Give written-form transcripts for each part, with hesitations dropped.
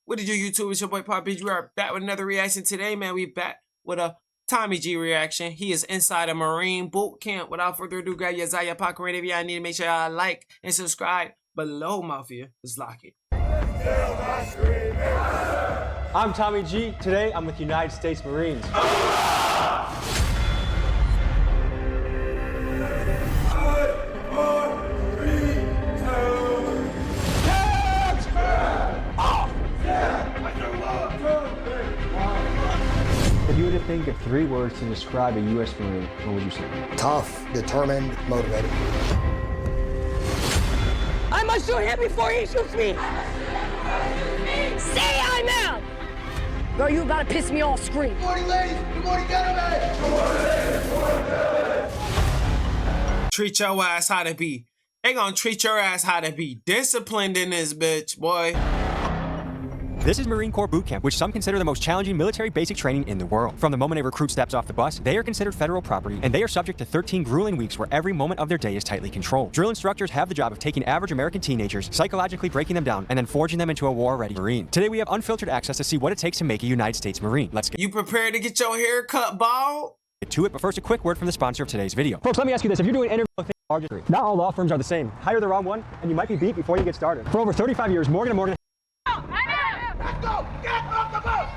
What did you YouTube? It's your boy Papa Benji. We are back with another reaction today, man. We back with a Tommy G reaction. He is inside a Marine boot camp. Without further ado, grab your Zaya pocket ready. If y'all need to make sure y'all like and subscribe below, Mafia. Let's lock it. I'm Tommy G. Today, I'm with United States Marines. If you were to think of 3 words to describe a U.S. Marine, what would you say? Tough, determined, motivated. I must shoot him before he shoots me! Say I'm out! Bro, you about to piss me off, scream. Good morning, ladies. Good morning, gentlemen. Good morning, ladies. Good morning, gentlemen. Treat your ass how to be. They gonna treat your ass how to be disciplined in this bitch, boy. This is Marine Corps Boot Camp, which some consider the most challenging military basic training in the world. From the moment a recruit steps off the bus, they are considered federal property, and they are subject to 13 grueling weeks where every moment of their day is tightly controlled. Drill instructors have the job of taking average American teenagers, psychologically breaking them down, and then forging them into a war-ready Marine. Today we have unfiltered access to see what it takes to make a United States Marine. Let's get You prepared to get your hair cut bald? to it, but first a quick word from the sponsor of today's video. Folks, let me ask you this. If you're doing interview with Embroidery, not all law firms are the same. Hire the wrong one, and you might be beat before you get started. For over 35 years, Morgan & Morgan. Let's go! Get off the boat!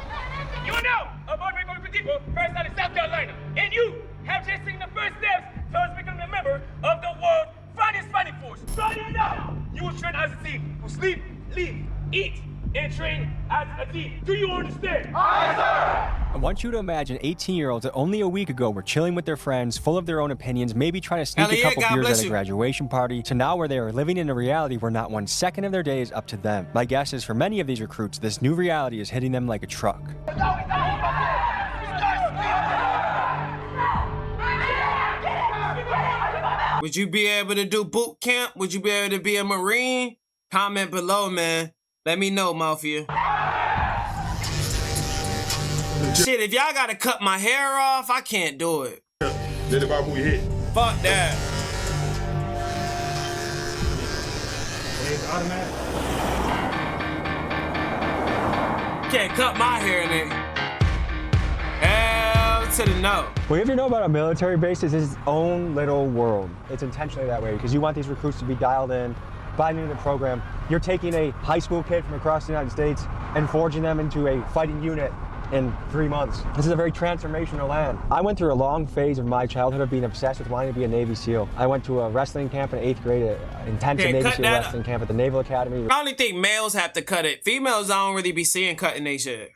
You know, Embroidery people first out of South Carolina, and you have just seen the first steps towards becoming a member of the world's finest fighting force. Starting now, you will train as a team. You sleep, live, eat, and train as a team. Do you understand? Aye, sir! I want you to imagine 18-year-olds that only a week ago were chilling with their friends, full of their own opinions, maybe trying to sneak a couple beers at a graduation party, to now where they are living in a reality where not 1 second of their day is up to them. My guess is for many of these recruits, this new reality is hitting them like a truck. Would you be able to do boot camp? Would you be able to be a Marine? Comment below, man. Let me know, Mafia. Shit, if y'all gotta cut my hair off, I can't do it. That's about who we hit. Fuck that. It's automatic. Can't cut my hair, nigga. Hell to the no. Well, if you know about a military base, it's its own little world. It's intentionally that way because you want these recruits to be dialed in, buying into the program. You're taking a high school kid from across the United States and forging them into a fighting unit in 3 months. This is a very transformational land. I went through a long phase of my childhood of being obsessed with wanting to be a Navy SEAL. I went to a wrestling camp in 8th grade, an intensive Navy SEAL wrestling camp at the Naval Academy. I only think males have to cut it. Females, I don't really be seeing cutting they shit.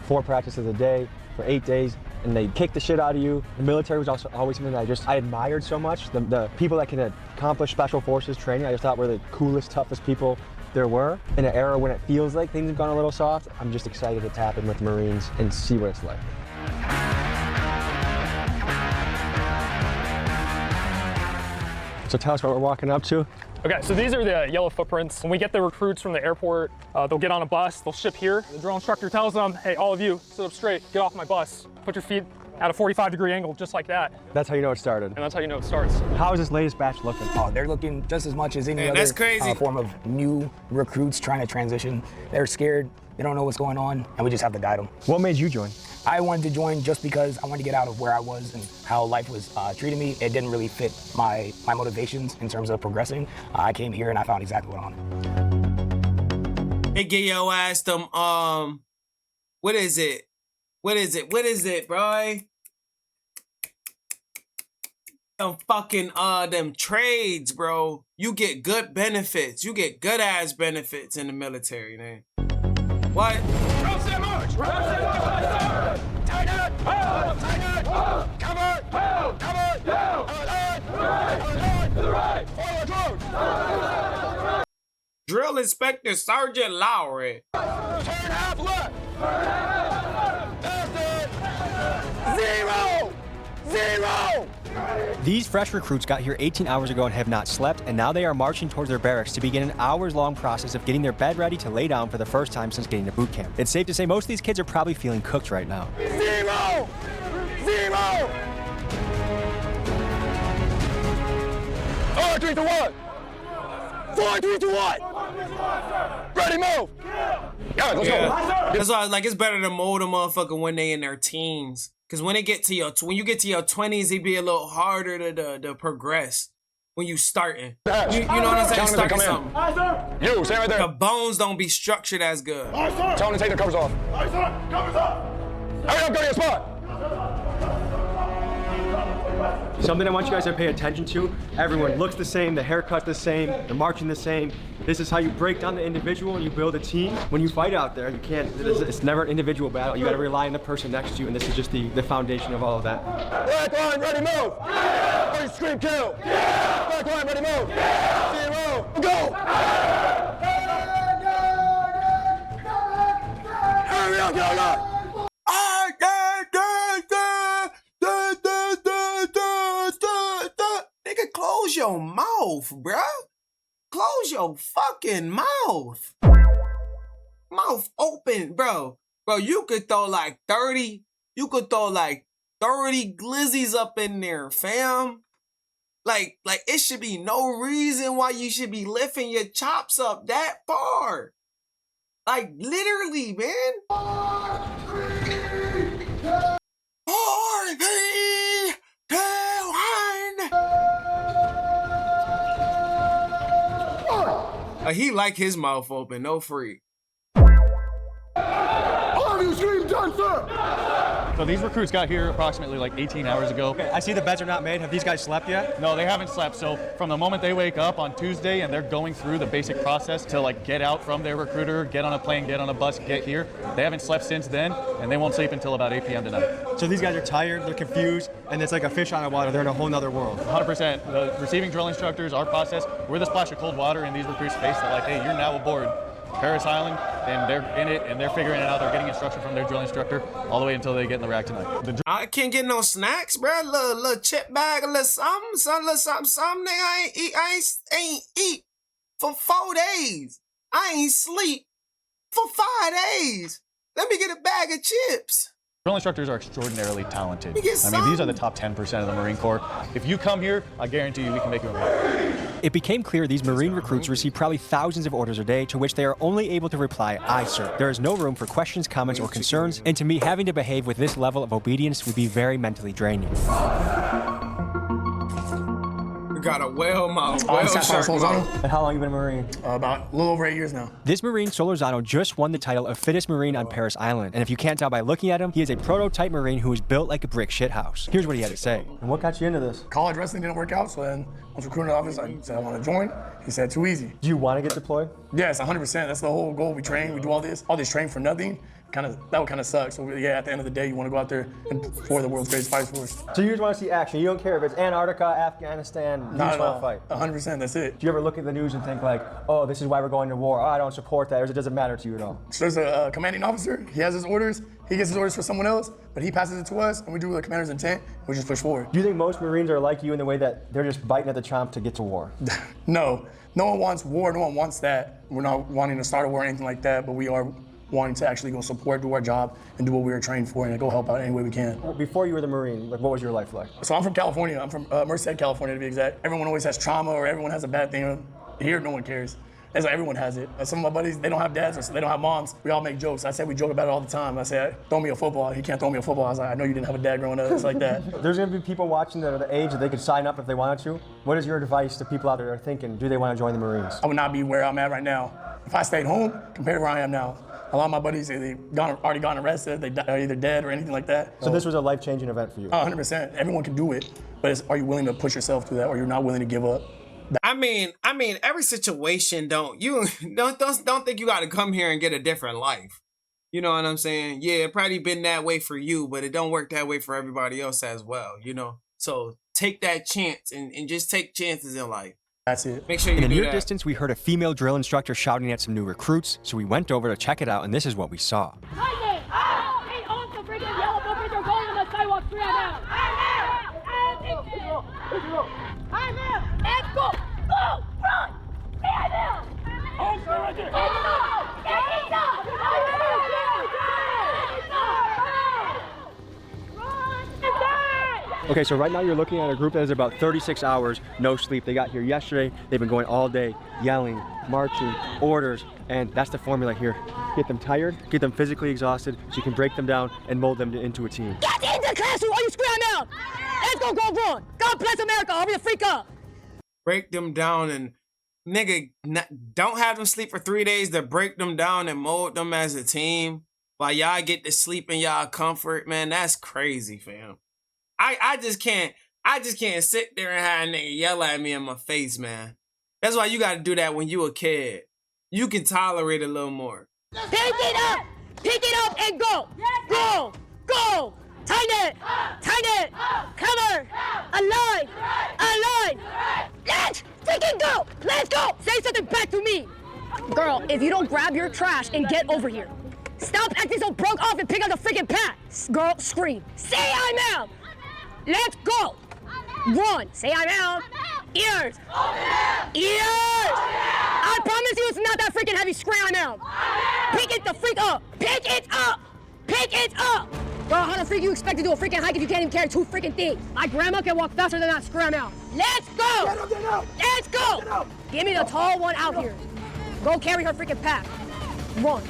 4 practices a day for 8 days, and they kick the shit out of you. The military was also always something that I admired so much. The people that can accomplish special forces training, I just thought were the coolest, toughest people there were. In an era when it feels like things have gone a little soft, I'm just excited to tap in with the Marines and see what it's like. So tell us what we're walking up to. Okay, so these are the yellow footprints. When we get the recruits from the airport, they'll get on a bus, they'll ship here. The drill instructor tells them, hey, all of you, sit up straight, get off my bus. Put your feet at a 45-degree angle, just like that. That's how you know it started. And that's how you know it starts. How is this latest batch looking? Oh, they're looking just as much as any that's other crazy. Form of new recruits trying to transition. They're scared, they don't know what's going on, and we just have to guide them. What made you join? I wanted to join just because I wanted to get out of where I was and how life was treating me. It didn't really fit my motivations in terms of progressing. I came here and I found exactly what I wanted. They get your ass them, what is it? What is it, bro? Them fucking, them trades, bro. You get good benefits. You get good ass benefits in the military, man. What? Drill Inspector Sergeant Lowry. Turn half left! Zero! Zero! These fresh recruits got here 18 hours ago and have not slept, and now they are marching towards their barracks to begin an hours-long process of getting their bed ready to lay down for the first time since getting to boot camp. It's safe to say most of these kids are probably feeling cooked right now. Zero! Zero! 4, 3, 2, 1! 4, 3, 2, 1! Ready, move! Go! guys, let's go. That's why I was like, it's better to mold a motherfucker when they in their teens. Cause when you get to your 20s, it'd be a little harder to progress when you starting. You know what I'm saying? Starting something. You, stay right there. The bones don't be structured as good. Tell them to take their covers off. Covers off. Hurry up, go to your spot. Something I want you guys to pay attention to. Everyone looks the same, the haircut's the same, the marching the same. This is how you break down the individual and you build a team. When you fight out there, you can't, it's never an individual battle. You gotta rely on the person next to you, and this is just the foundation of all of that. Black line, ready, move. Ready, scream, kill. Black line, ready, move. Zero, go. Hurry up, go. Nigga, close your mouth, bruh. Close your fucking mouth. Mouth open, bro. Bro, you could throw like 30 glizzies up in there, fam. Like it should be no reason why you should be lifting your chops up that far. Like, literally, man. He like his mouth open, no freak. All of you scream, done, sir! So these recruits got here approximately like 18 hours ago. Okay, I see the beds are not made. Have these guys slept yet? No, they haven't slept. So from the moment they wake up on Tuesday and they're going through the basic process to like get out from their recruiter, get on a plane, get on a bus, get here, they haven't slept since then, and they won't sleep until about 8 p.m. tonight. So these guys are tired, they're confused, and it's like a fish out of water. They're in a whole nother world. 100%. The receiving drill instructors, our process, we're the splash of cold water in these recruits' face that like, hey, you're now aboard Paris Island, and they're in it, and they're figuring it out. They're getting instruction from their drill instructor all the way until they get in the rack tonight. I can't get no snacks, bro. Little chip bag, a little something. Nigga, I ain't eat for 4 days. I ain't sleep for 5 days. Let me get a bag of chips. Drill instructors are extraordinarily talented. These are the top 10% of the Marine Corps. If you come here, I guarantee you we can make you a man. It became clear these Marine recruits receive probably thousands of orders a day to which they are only able to reply, "Aye, sir." There is no room for questions, comments, or concerns, and to me, having to behave with this level of obedience would be very mentally draining. Got a well-sharp mouth. And how long you been a Marine? About a little over 8 years now. This Marine, Solorzano, just won the title of fittest Marine on Paris Island. And if you can't tell by looking at him, he is a prototype Marine who is built like a brick shithouse. Here's what he had to say. And what got you into this? College wrestling didn't work out, so then I was recruited in the office. I said I want to join. He said too easy. Do you want to get deployed? Yes, 100%. That's the whole goal. We train, we do all this training for nothing. That would kind of suck. So yeah, at the end of the day, you want to go out there and for the world's greatest fight force. So you just want to see action. You don't care if it's Antarctica, Afghanistan. You just want to fight. 100%. That's it. Do you ever look at the news and think like, oh, this is why we're going to war? Oh, I don't support that. Or it doesn't matter to you at all? So there's a commanding officer. He has his orders. He gets his orders for someone else, but he passes it to us, and we do the commander's intent. We just push forward. Do you think most Marines are like you in the way that they're just biting at the chomp to get to war? No. No one wants war. No one wants that. We're not wanting to start a war or anything like that, but we are wanting to actually go support, do our job, and do what we were trained for, and go help out any way we can. Before you were the Marine, like, what was your life like? So I'm from California. I'm from Merced, California, to be exact. Everyone always has trauma, or everyone has a bad thing. Here, no one cares. It's like everyone has it. Some of my buddies, they don't have dads, or they don't have moms. We all make jokes. I said we joke about it all the time. I said, throw me a football. He can't throw me a football. I was like, I know you didn't have a dad growing up. It's like that. There's gonna be people watching that are the age that they could sign up if they wanted to. What is your advice to people out there that are thinking, do they want to join the Marines? I would not be where I'm at right now. If I stayed home, compared to where I am now, a lot of my buddies, they've already gone arrested, they are either dead or anything like that. So this was a life-changing event for you? 100%. Everyone can do it, but are you willing to push yourself through that, or you're not willing to give up? I mean, every situation don't think you got to come here and get a different life. You know what I'm saying? Yeah, it probably been that way for you, but it don't work that way for everybody else as well, you know? So take that chance and just take chances in life. That's it. Make sure you do that. In do the near distance, we heard a female drill instructor shouting at some new recruits, so we went over to check it out, and this is what we saw. Hey, on the freaking yellow bumpers are going on the sidewalk right now. I'm out. Let's go. Go, run. I'm out. Oh, stay right there. Okay, so right now you're looking at a group that is about 36 hours, no sleep. They got here yesterday. They've been going all day, yelling, marching, orders, and that's the formula here. Get them tired, get them physically exhausted, so you can break them down and mold them into a team. Get into the classroom while you scream out. Let's go run. God bless America. Hurry the freak up. Break them down and nigga, don't have them sleep for 3 days to break them down and mold them as a team while y'all get to sleep in y'all comfort. Man, that's crazy, fam. I just can't sit there and have a nigga yell at me in my face, man. That's why you gotta do that when you a kid. You can tolerate a little more. Pick it up and go. Go. Tighten it. Cover. Align. Let's freaking go. Let's go. Say something back to me. Girl, if you don't grab your trash and get over here. Stop acting so broke off and pick up the freaking pat. Girl, scream. Say I'm out. Let's go. Run. Say I'm out. Ears. I promise you it's not that freaking heavy. Scream I'm out. Pick it the freak up. Pick it up. Girl, how the freak you expect to do a freaking hike if you can't even carry 2 freaking things? My grandma can walk faster than that. Scram out. Let's go. Let's go. Give me the tall one out here. Go carry her freaking pack. Run.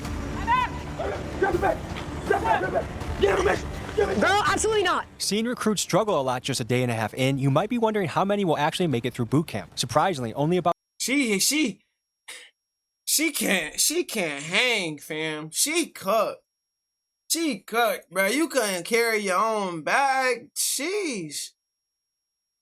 Girl, absolutely not. Seeing recruits struggle a lot just a day and a half in, you might be wondering how many will actually make it through boot camp. Surprisingly, only about She can't hang, fam. She cooked, bro. You couldn't carry your own bag. Sheesh.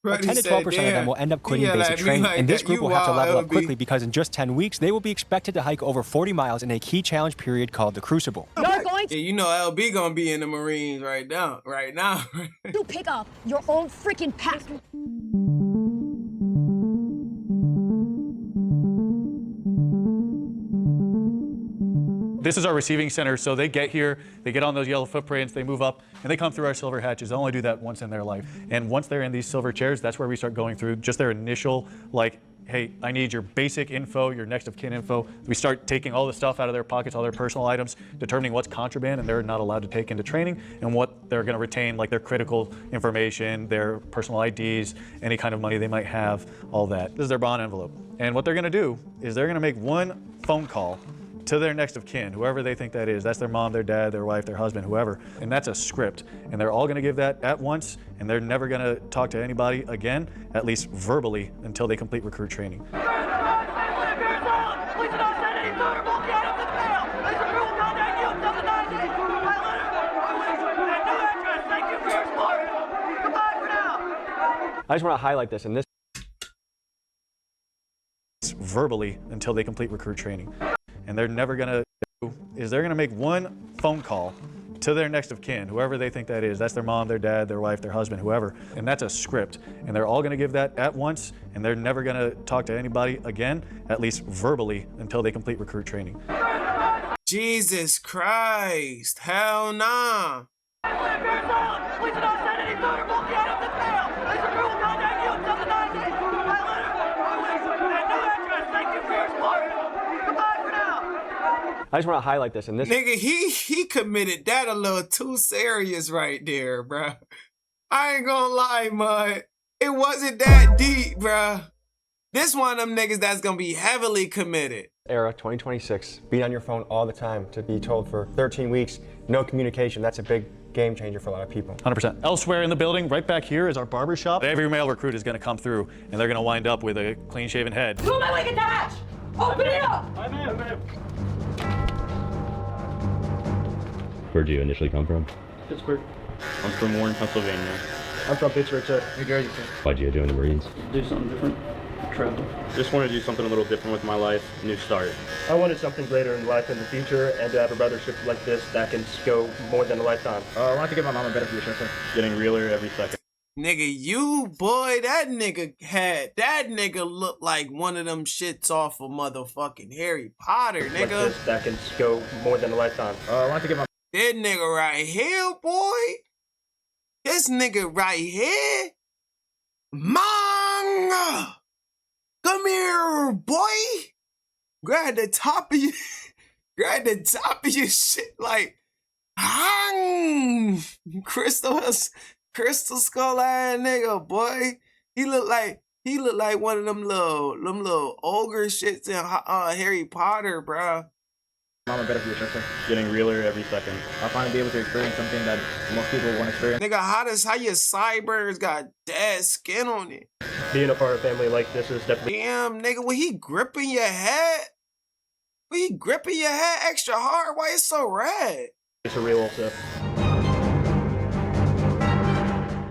10 to 12% of them will end up quitting basic training, and this group will have to level up quickly because in just 10 weeks, they will be expected to hike over 40 miles in a key challenge period called the Crucible. You're going Yeah, you know LB gonna be in the Marines right now. to pick up your own freaking pack. This is our receiving center, so they get here, they get on those yellow footprints, they move up, and they come through our silver hatches. They only do that once in their life. And once they're in these silver chairs, that's where we start going through just their initial, like, hey, I need your basic info, your next of kin info. We start taking all the stuff out of their pockets, all their personal items, determining what's contraband and they're not allowed to take into training, and what they're gonna retain, like their critical information, their personal IDs, any kind of money they might have, all that. This is their bond envelope. And what they're gonna do is they're gonna make one phone call to their next of kin, whoever they think that is. That's their mom, their dad, their wife, their husband, whoever. And that's a script. And they're all gonna give that at once, and they're never gonna talk to anybody again, at least verbally, until they complete recruit training. I just want to highlight this, and this verbally until they complete recruit training. And they're never gonna do is they're gonna make one phone call to their next of kin, whoever they think that is. That's their mom, their dad, their wife, their husband, whoever. And that's a script. And they're all gonna give that at once, and they're never gonna talk to anybody again, at least verbally, until they complete recruit training. Jesus Christ. Hell nah. I just want to highlight this, and this Nigga, he committed that a little too serious right there, bruh. I ain't gonna lie, mud. It wasn't that deep, bruh. This one of them niggas that's gonna be heavily committed. era, 2026, being on your phone all the time, to be told for 13 weeks, no communication, that's a big game changer for a lot of people. 100%. Elsewhere in the building, right back here, is our barber shop. Every male recruit is gonna come through, and they're gonna wind up with a clean-shaven head. Move my leg attached! Open it up! Where do you initially come from? Pittsburgh. I'm from Warren, Pennsylvania. I'm from Pittsburgh, sir. New Jersey, sir. Why'd you join the Marines? Do something different. Travel. Just want to do something a little different with my life. New start. I wanted something greater in life in the future, and to have a brothership like this that can go more than a lifetime. I want to give my mom a better future, sir. Getting realer every second. Nigga, you boy, that nigga looked like one of them shits off of motherfucking Harry Potter, nigga. Like this that can go more than a lifetime. I want to give my That nigga right here, boy. This nigga right here. Manga. Come here, boy. Grab the top of your shit like hang. Crystal Crystal skull ass nigga, boy. He look like one of them little ogre shits in Harry Potter, bro. I'm a better future, getting realer every second. I finally be able to experience something that most people won't experience. Nigga, how your sideburns got dead skin on it? Being a part of a family like this is definitely. Damn, nigga, when he gripping your head? When he gripping your head extra hard? Why it's so red? It's a real also.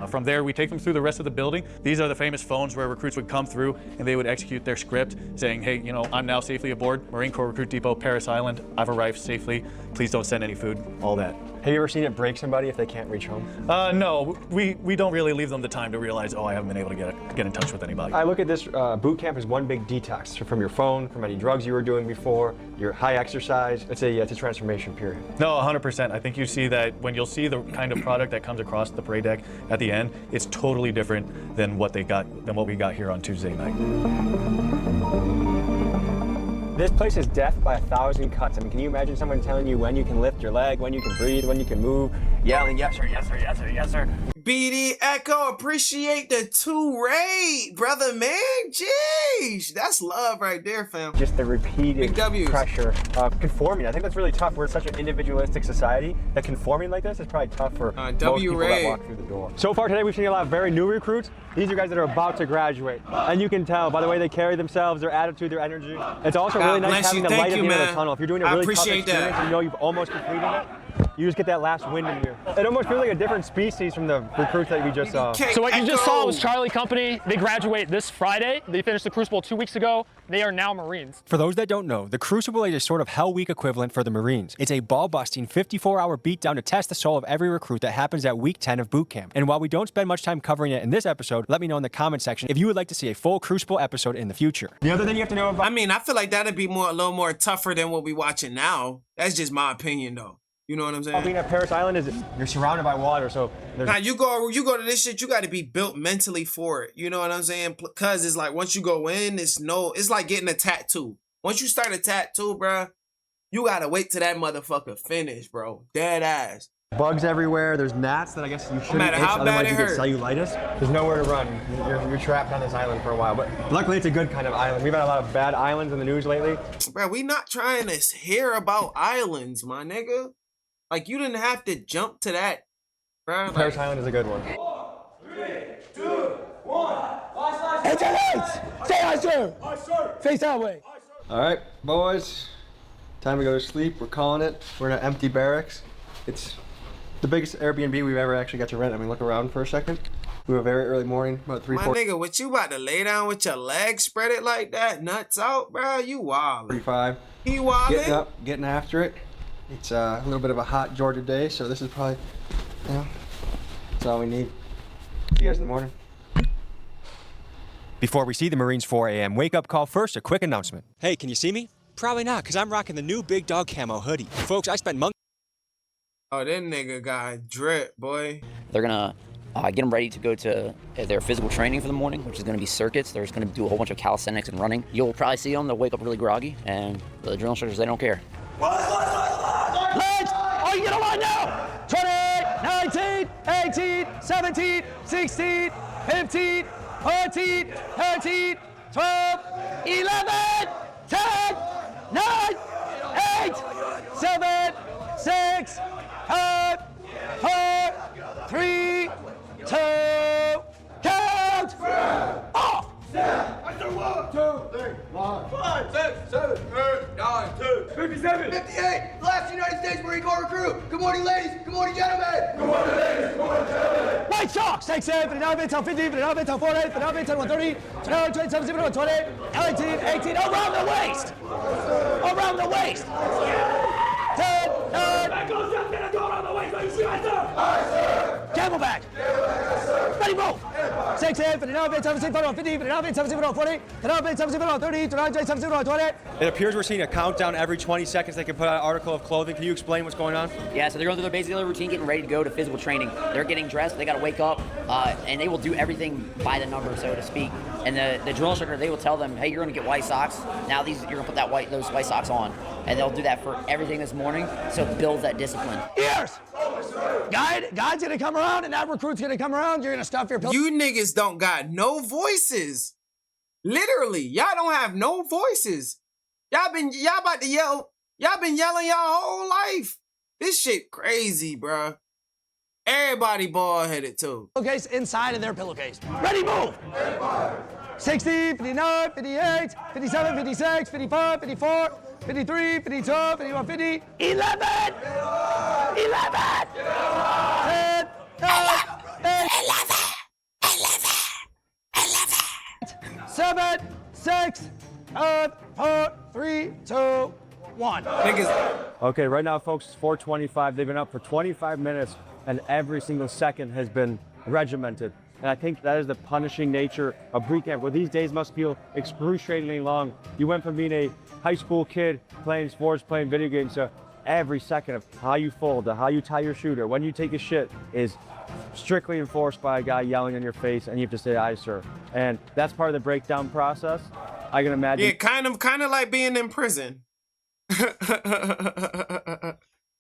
From there, we take them through the rest of the building. These are the famous phones where recruits would come through and they would execute their script saying, hey, you know, I'm now safely aboard Marine Corps Recruit Depot, Paris Island. I've arrived safely. Please don't send any food, all that. Have you ever seen it break somebody if they can't reach home? No, we don't really leave them the time to realize, oh, I haven't been able to get in touch with anybody. I look at this boot camp as one big detox from your phone, from any drugs you were doing before, your high exercise. It's a transformation period. No, 100%. I think you see that when you'll see the kind of product that comes across the parade deck at the end, it's totally different than what we got here on Tuesday night. This place is death by 1,000 cuts. I mean, can you imagine someone telling you when you can lift your leg, when you can breathe, when you can move, yelling, yes sir, yes sir, yes sir, yes sir. BD Echo, appreciate the 2 raid, brother man. Jeez, that's love right there, fam. Just the repeated pressure of conforming. I think that's really tough. We're such an individualistic society that conforming like this is probably tough for most people that walk through the door. So far today, we've seen a lot of very new recruits. These are guys that are about to graduate. And you can tell by the way they carry themselves, their attitude, their energy. It's also really nice having the light at the end of the tunnel. If you're doing a really tough experience and you know you've almost completed it, you just get that last wind in you. It almost feels like a different species from the recruits that we just saw. So what you just saw was Charlie Company. They graduate this Friday. They finished the Crucible 2 weeks ago. They are now Marines. For those that don't know, the Crucible is a sort of Hell Week equivalent for the Marines. It's a ball-busting 54-hour beatdown to test the soul of every recruit that happens at week 10 of boot camp. And while we don't spend much time covering it in this episode, let me know in the comment section if you would like to see a full Crucible episode in the future. The other thing you have to know about... I mean, I feel like that'd be a little more tougher than what we watching now. That's just my opinion, though. You know what I'm saying? Being at Paris Island is you're surrounded by water, so now you go to this shit, you got to be built mentally for it. You know what I'm saying? Because it's like once you go in, it's like getting a tattoo. Once you start a tattoo, bro, you gotta wait till that motherfucker finish, bro. Dead ass. Bugs everywhere. There's gnats that I guess you shouldn't itch, otherwise you get cellulitis. There's nowhere to run. You're trapped on this island for a while, but luckily it's a good kind of island. We've had a lot of bad islands in the news lately. Bro, we not trying to hear about islands, my nigga. Like, you didn't have to jump to that, bro. Paris Island is a good one. 3, 2, 1. Head to lights! Stay high, sir! Aye, sir! Face that way! All right, boys. Time to go to sleep. We're calling it. We're in an empty barracks. It's the biggest Airbnb we've ever actually got to rent. I mean, look around for a second. We have a very early morning, about 3, 4. My nigga, what you about to lay down with your legs spread it like that? Nuts out, bro? You wild. 35. He wildin'? Getting up, getting after it. It's a little bit of a hot Georgia day, so this is probably, you know, that's all we need. See you guys in the morning. Before we see the Marines' 4 a.m. wake-up call, first a quick announcement. Hey, can you see me? Probably not, because I'm rocking the new Big Dog Camo hoodie. Folks, I spent months... Oh, that nigga got drip, boy. They're gonna get them ready to go to their physical training for the morning, which is gonna be circuits. They're just gonna do a whole bunch of calisthenics and running. You'll probably see them, they'll wake up really groggy, and the drill instructors, they don't care. Legs! Are you gonna line now? 20, 19, 18, 17, 16, 15, 14, 13, 12, 11, 10, 9, 8, 7, 6, 5, 4, 3, 2, count! Off! 1, 2, 3, 4, 5, 6, 7, 8, 9, 10, 57, 58. Last United States Marine Corps recruit. Good morning, ladies. Good morning, gentlemen. Good morning, ladies. Good morning, gentlemen. White Sox, take 7, for the now bit 50, for the now bit 40, for the now bit 130, for now 27, 120, 19, 18, around the waist. Around the waist. 10, 9. That goes down, gonna go around the waist. Are you see my sir? Aye, sir. Camelback. Ready, move. 6, 8, for the now bit 17, 50, for the now bit 17, 40, for the now bit 17, 30, for the now bit 17, 20. It appears we're seeing a countdown every 20 seconds. They can put out an article of clothing. Can you explain what's going on? Yeah, so they're going through their basic daily routine, getting ready to go to physical training. They're getting dressed, they gotta wake up, and they will do everything by the number, so to speak. And the drill instructor, they will tell them, hey, you're gonna get white socks. Now you're gonna put those white socks on. And they'll do that for everything this morning, so build that discipline. Ears! Guide's gonna come around, and that recruit's gonna come around. You're gonna stuff your pillow. You niggas don't got no voices. Literally, y'all don't have no voices. Y'all about to yell. Y'all been yelling y'all whole life. This shit crazy, bruh. Everybody bald-headed too. Pillowcase inside of their pillowcase. Ready, move! 60, 59, 58, 57, 56, 55, 54, 53, 52, 51, 50, 11! 11! 10, 9, 8, 7, 6, 5, 4, 3, 2, 1. Okay, right now, folks, it's 4:25. They've been up for 25 minutes, and every single second has been regimented. And I think that is the punishing nature of boot camp, where these days must feel excruciatingly long. You went from being a high school kid playing sports, playing video games, to every second of how you fold, to how you tie your shoe, or when you take a shit is strictly enforced by a guy yelling in your face, and you have to say, "Aye, sir." And that's part of the breakdown process. I can imagine. Yeah, kind of like being in prison. Kind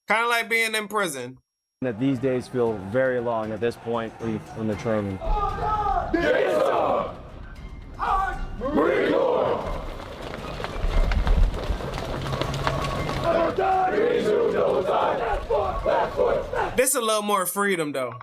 of like being in prison. That these days feel very long at this point in the training. This a little more freedom though.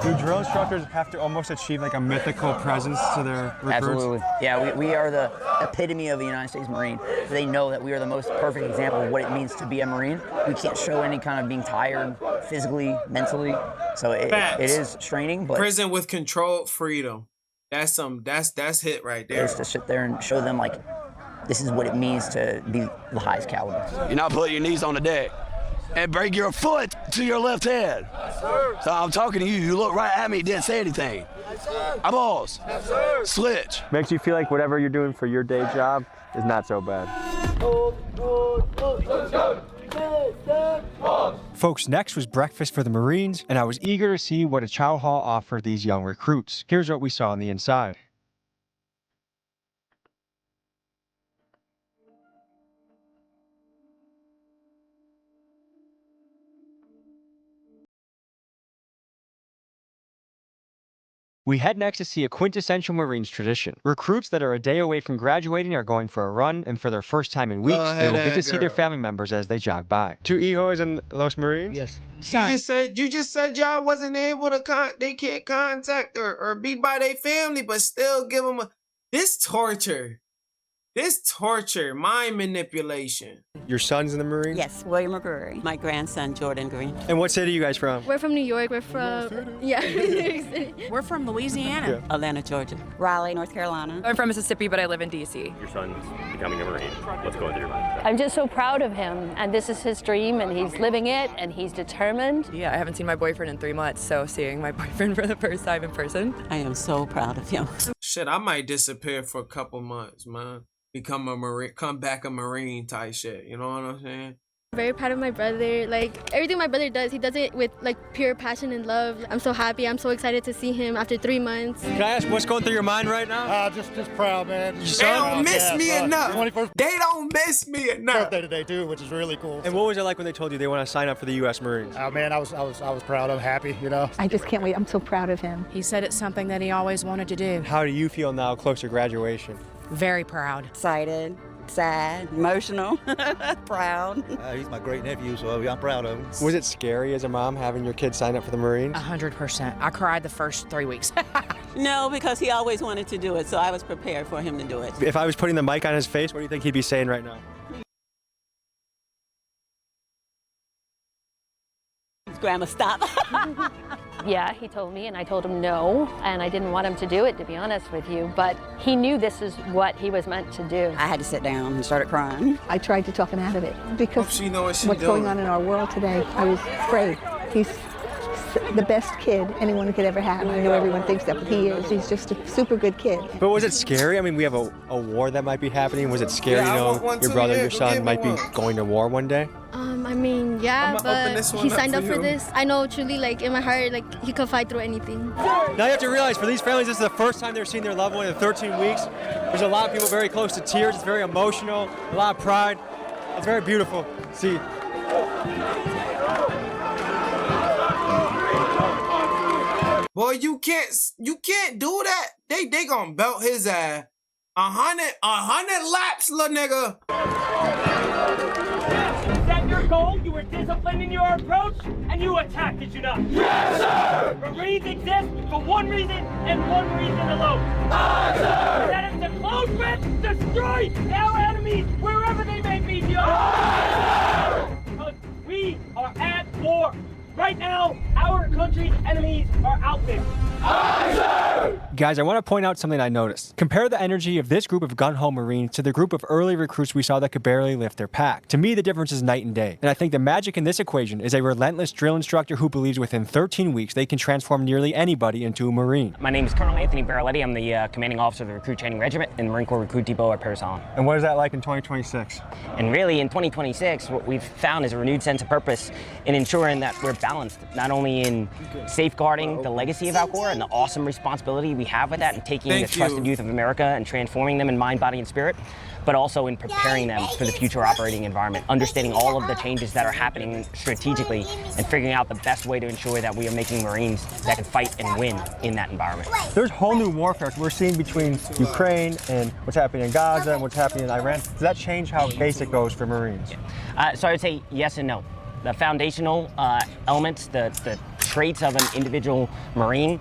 Do drill instructors have to almost achieve like a mythical presence to their recruits? Absolutely. Yeah, we are the epitome of the United States Marine. They know that we are the most perfect example of what it means to be a Marine. We can't show any kind of being tired physically, mentally. So it is straining, but prison with controlled freedom. That's hit right there. It's to sit there and show them like this is what it means to be the highest caliber. You're not putting your knees on the deck and bring your foot to your left hand. Yes, sir. So I'm talking to you. You look right at me, didn't say anything. Yes, sir. Eyeballs. Yes, sir. Switch. Makes you feel like whatever you're doing for your day job is not so bad. Folks, next was breakfast for the Marines, and I was eager to see what a chow hall offered these young recruits. Here's what we saw on the inside. We head next to see a quintessential Marines tradition. Recruits that are a day away from graduating are going for a run, and for their first time in weeks, they will get to see their family members as they jog by. Two hijos and Los Marines? Yes. You just said y'all wasn't able to they can't contact or be by their family, but still give them this torture, mind manipulation. Your son's in the Marines? Yes, William McGrory. My grandson, Jordan Green. And what city are you guys from? We're from New York. We're from, New York City. We're from Louisiana. Yeah. Atlanta, Georgia. Raleigh, North Carolina. I'm from Mississippi, but I live in D.C. Your son's becoming a Marine. What's going through your mind? I'm just so proud of him, and this is his dream, and he's living it, and he's determined. Yeah, I haven't seen my boyfriend in 3 months, so seeing my boyfriend for the first time in person. I am so proud of him. Shit, I might disappear for a couple months, man. Become a Marine, come back a Marine type shit. You know what I'm saying? Very proud of my brother. Like, everything my brother does, he does it with, like, pure passion and love. I'm so happy. I'm so excited to see him after 3 months. Can I ask what's going through your mind right now? Just proud, man. They don't miss me enough. They don't miss me enough. Birthday today, too, which is really cool. And what was it like when they told you they want to sign up for the U.S. Marines? Oh, man, I was proud. I'm happy, you know. I just can't wait. I'm so proud of him. He said it's something that he always wanted to do. How do you feel now close to graduation? Very proud. Excited, sad, emotional, proud. He's my great nephew, so I'm proud of him. Was it scary as a mom having your kid sign up for the Marines? 100%. I cried the first 3 weeks. No, because he always wanted to do it, so I was prepared for him to do it. If I was putting the mic on his face, what do you think he'd be saying right now? Grandma, stop. Yeah, he told me, and I told him no, and I didn't want him to do it, to be honest with you, but he knew this is what he was meant to do. I had to sit down and started crying. I tried to talk him out of it because she know what what's going on in our world today, I was afraid. He's the best kid anyone could ever have. I know everyone thinks that, but he is. He's just a super good kid. But was it scary? I mean, we have a war that might be happening. Was it scary to know your brother, your son might be going to war one day? I mean, yeah, but he signed up for this. I know truly, like, in my heart, like, he could fight through anything. Now you have to realize, for these families, this is the first time they're seeing their loved one in 13 weeks. There's a lot of people very close to tears. It's very emotional, a lot of pride. It's very beautiful. See. Boy, you can't do that. They gonna belt his ass. 100 laps, little nigga. Is that your goal? You were disciplined in your approach, and you attacked, did you not? Yes, sir! Marines exist for one reason and one reason alone. Aye, sir! That is to close with, destroy our enemies wherever they may be. Aye, sir! Because we are at war. Right now, our country's enemies are out there. Aye, sir! Guys, I want to point out something I noticed. Compare the energy of this group of gun-ho Marines to the group of early recruits we saw that could barely lift their pack. To me, the difference is night and day. And I think the magic in this equation is a relentless drill instructor who believes within 13 weeks they can transform nearly anybody into a Marine. My name is Colonel Anthony Baraletti. I'm the commanding officer of the Recruit Training Regiment in the Marine Corps Recruit Depot at Apparel. And what is that like in 2026? And really, in 2026, what we've found is a renewed sense of purpose in ensuring that we're balanced, not only in safeguarding the legacy of our Corps and the awesome responsibility we have with that and taking the trusted youth of America and transforming them in mind, body, and spirit, but also in preparing them for the future operating environment, understanding all of the changes that are happening strategically and figuring out the best way to ensure that we are making Marines that can fight and win in that environment. There's whole new warfare we're seeing between Ukraine and what's happening in Gaza and what's happening in Iran. Does that change how basic goes for Marines? So I would say yes and no. The foundational elements, the traits of an individual Marine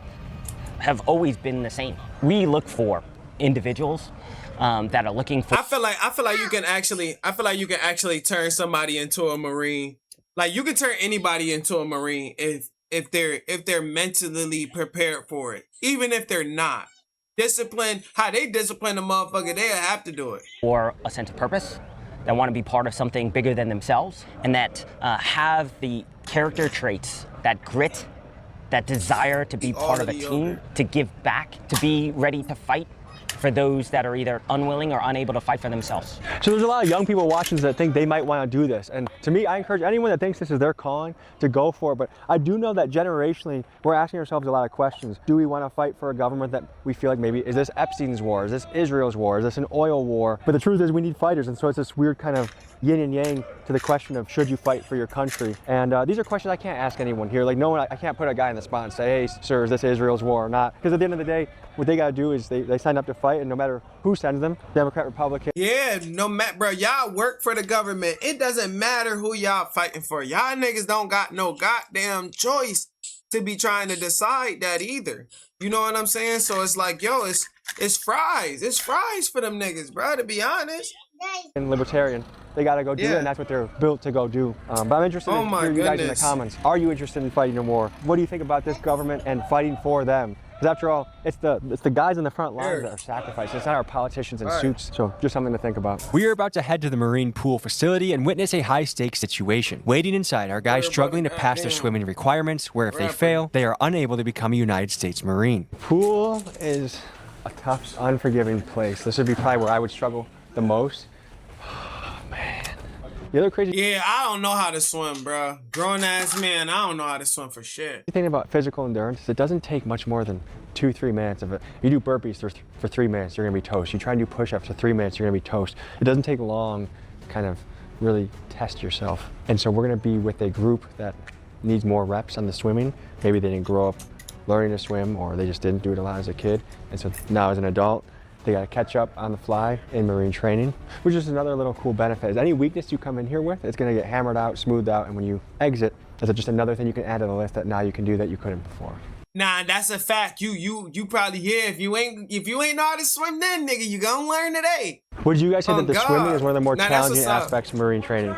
have always been the same. We look for individuals that are looking for. I feel like you can actually turn somebody into a Marine. Like, you can turn anybody into a Marine if they're mentally prepared for it. Even if they're not. Discipline, how they discipline a motherfucker, they'll have to do it. Or a sense of purpose, that want to be part of something bigger than themselves, and that have the character traits, that grit, that desire to be part of a team, to give back, to be ready to fight for those that are either unwilling or unable to fight for themselves. So there's a lot of young people watching that think they might want to do this. And to me, I encourage anyone that thinks this is their calling to go for it. But I do know that generationally, we're asking ourselves a lot of questions. Do we want to fight for a government that we feel like maybe, is this Epstein's war? Is this Israel's war? Is this an oil war? But the truth is we need fighters. And so it's this weird kind of yin and yang to the question of should you fight for your country? And these are questions I can't ask anyone here. Like, no one, I can't put a guy in the spot and say, hey, sir, is this Israel's war or not? Because at the end of the day, what they got to do is they sign up to fight, and no matter who sends them, Democrat, Republican. Yeah, no matter, bro, y'all work for the government. It doesn't matter who y'all fighting for. Y'all niggas don't got no goddamn choice to be trying to decide that either. You know what I'm saying? So it's like, yo, it's fries. It's fries for them niggas, bro, to be honest. And libertarian, they got to go do it, and that's what they're built to go do. But I'm interested in hearing you guys in the comments. Are you interested in fighting a war? What do you think about this government and fighting for them? Because after all, it's the guys in the front lines that are sacrificed. It's not our politicians in suits. So just something to think about. We are about to head to the Marine pool facility and witness a high-stakes situation. Waiting inside are guys struggling to pass their swimming requirements, where if they fail, they are unable to become a United States Marine. Pool is a tough, unforgiving place. This would be probably where I would struggle the most. The other crazy. Yeah, I don't know how to swim, bro. Grown ass man, I don't know how to swim for shit. The thing about physical endurance is it doesn't take much more than 2-3 minutes of it. You do burpees for 3 minutes, you're gonna be toast. You try and do push-ups for 3 minutes, you're gonna be toast. It doesn't take long to kind of really test yourself. And so we're gonna be with a group that needs more reps on the swimming. Maybe they didn't grow up learning to swim, or they just didn't do it a lot as a kid. And so now as an adult, they got to catch up on the fly in Marine training, which is another little cool benefit. Is any weakness you come in here with, it's going to get hammered out, smoothed out, and when you exit, that's just another thing you can add to the list that now you can do that you couldn't before. Nah, that's a fact. You probably here. If you ain't know how to swim, then nigga, you gonna learn today. Would you guys say that the swimming is one of the more challenging aspects of Marine training?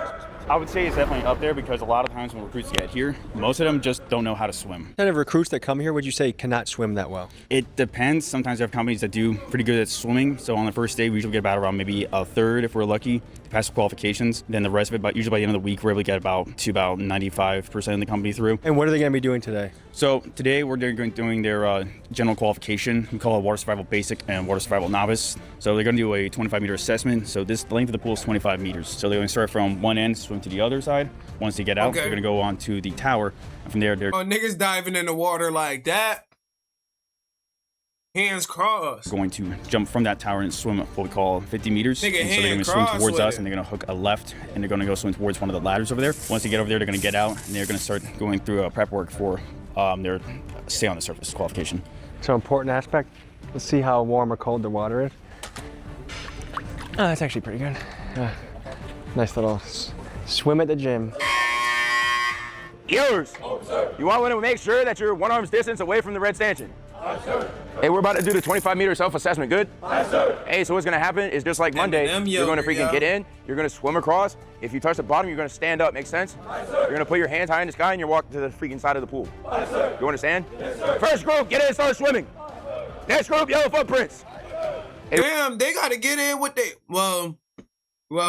I would say it's definitely up there because a lot of times when recruits get here, most of them just don't know how to swim. What kind of recruits that come here would you say cannot swim that well? It depends. Sometimes you have companies that do pretty good at swimming. So on the first day, we usually get about around maybe a third if we're lucky, pass the qualifications. Then the rest of it, usually by the end of the week, we're able to get about 95% of the company through. And what are they going to be doing today? So today we're doing their general qualification. We call it Water Survival Basic and Water Survival Novice. So they're going to do a 25-meter assessment. So the length of the pool is 25 meters. So they're going to start from one end, swim to the other side. Once they get out, they're going to go on to the tower. And from there, they're niggas diving in the water like that. Hands crossed. Going to jump from that tower and swim what we call 50 meters. Nigga, and so they're going to swim towards us, and they're going to hook a left, and they're going to go swim towards one of the ladders over there. Once they get over there, they're going to get out, and they're going to start going through prep work for their stay on the surface qualification. So important aspect. Let's see how warm or cold the water is. Oh, that's actually pretty good. Nice little swim at the gym. Yours. You want to make sure that you're 1 arm's distance away from the red stanchion. Yes, sir. Hey, we're about to do the 25-meter self-assessment, good? Yes, sir. Hey, so what's gonna happen is just like Monday, you're gonna freaking get in, you're gonna swim across. If you touch the bottom, you're gonna stand up, make sense? Yes, sir. You're gonna put your hands high in the sky and you're walking to the freaking side of the pool. Yes, sir. You understand? Yes, sir. First group, get in and start swimming. Next group, yellow footprints. Hey. Damn, they gotta get in with they, well,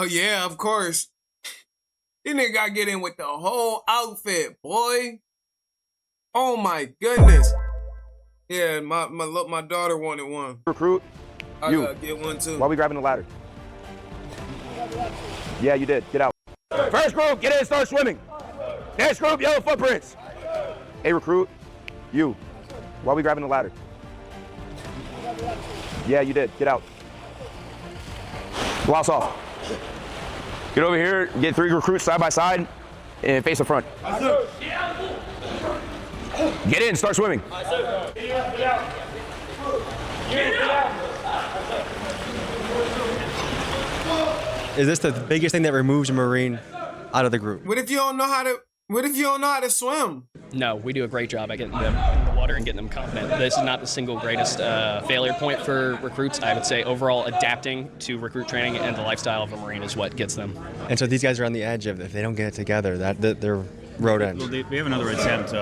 yeah, of course. Then they gotta get in with the whole outfit, boy. Oh my goodness. Yeah, my daughter wanted one. Recruit, I gotta get one too. Why are we grabbing the ladder? Yeah, you did. Get out. First group, get in and start swimming. Next group, yellow footprints. Hey, recruit, you. Why are we grabbing the ladder? Yeah, you did. Get out. Blouse off. Get over here, get 3 recruits side by side, and face the front. Get in, start swimming. Is this the biggest thing that removes a Marine out of the group? What if you don't know how to swim? No, we do a great job at getting them in the water and getting them confident. This is not the single greatest failure point for recruits. I would say overall adapting to recruit training and the lifestyle of a Marine is what gets them. And so these guys are on the edge of, if they don't get it together, that they're road ends. Well, we have another attempt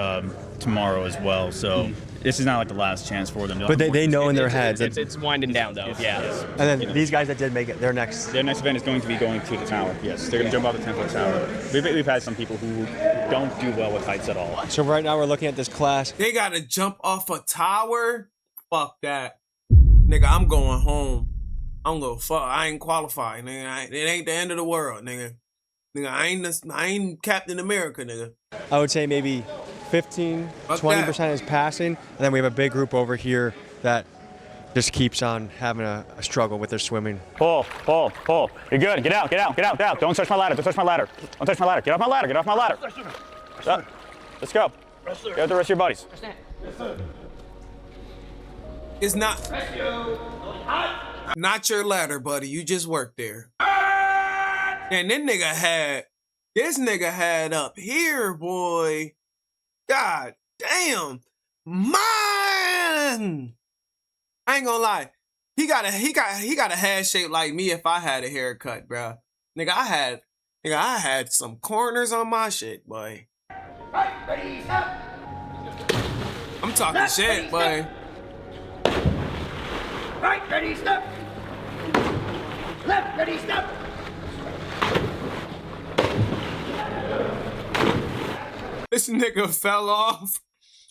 tomorrow as well, so this is not like the last chance for them. But they know in their heads. It's winding down though, yeah. And then these guys that did make it, their next event is going to be going to the tower, yes. They're going to jump off the 10-foot tower. We've had some people who don't do well with heights at all. So right now we're looking at this class. They got to jump off a tower? Fuck that. Nigga, I'm going home. I'm going to fuck. I ain't qualified, nigga. It ain't the end of the world, nigga. Nigga, I ain't Captain America, nigga. I would say maybe 15, 20% is passing, and then we have a big group over here that just keeps on having a struggle with their swimming. Pull. You're good. Get out. Don't touch my ladder. Don't touch my ladder. Get off my ladder. Up. Let's go. Get with the rest of your buddies. It's not your ladder, buddy. You just work there. And this nigga had up here, boy. God damn. Man. I ain't gonna lie. He got a head shape like me if I had a haircut, bro. Nigga, I had some corners on my shit, boy. I'm talking shit, boy. Right, ready, step. Left, ready, step. This nigga fell off.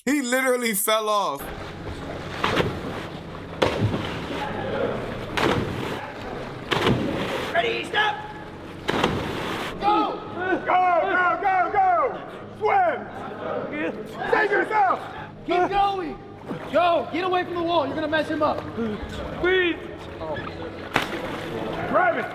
He literally fell off. Ready, step. Go. Go. Swim. Save yourself. Keep going. Go. Get away from the wall. You're going to mess him up. Please. Grab it.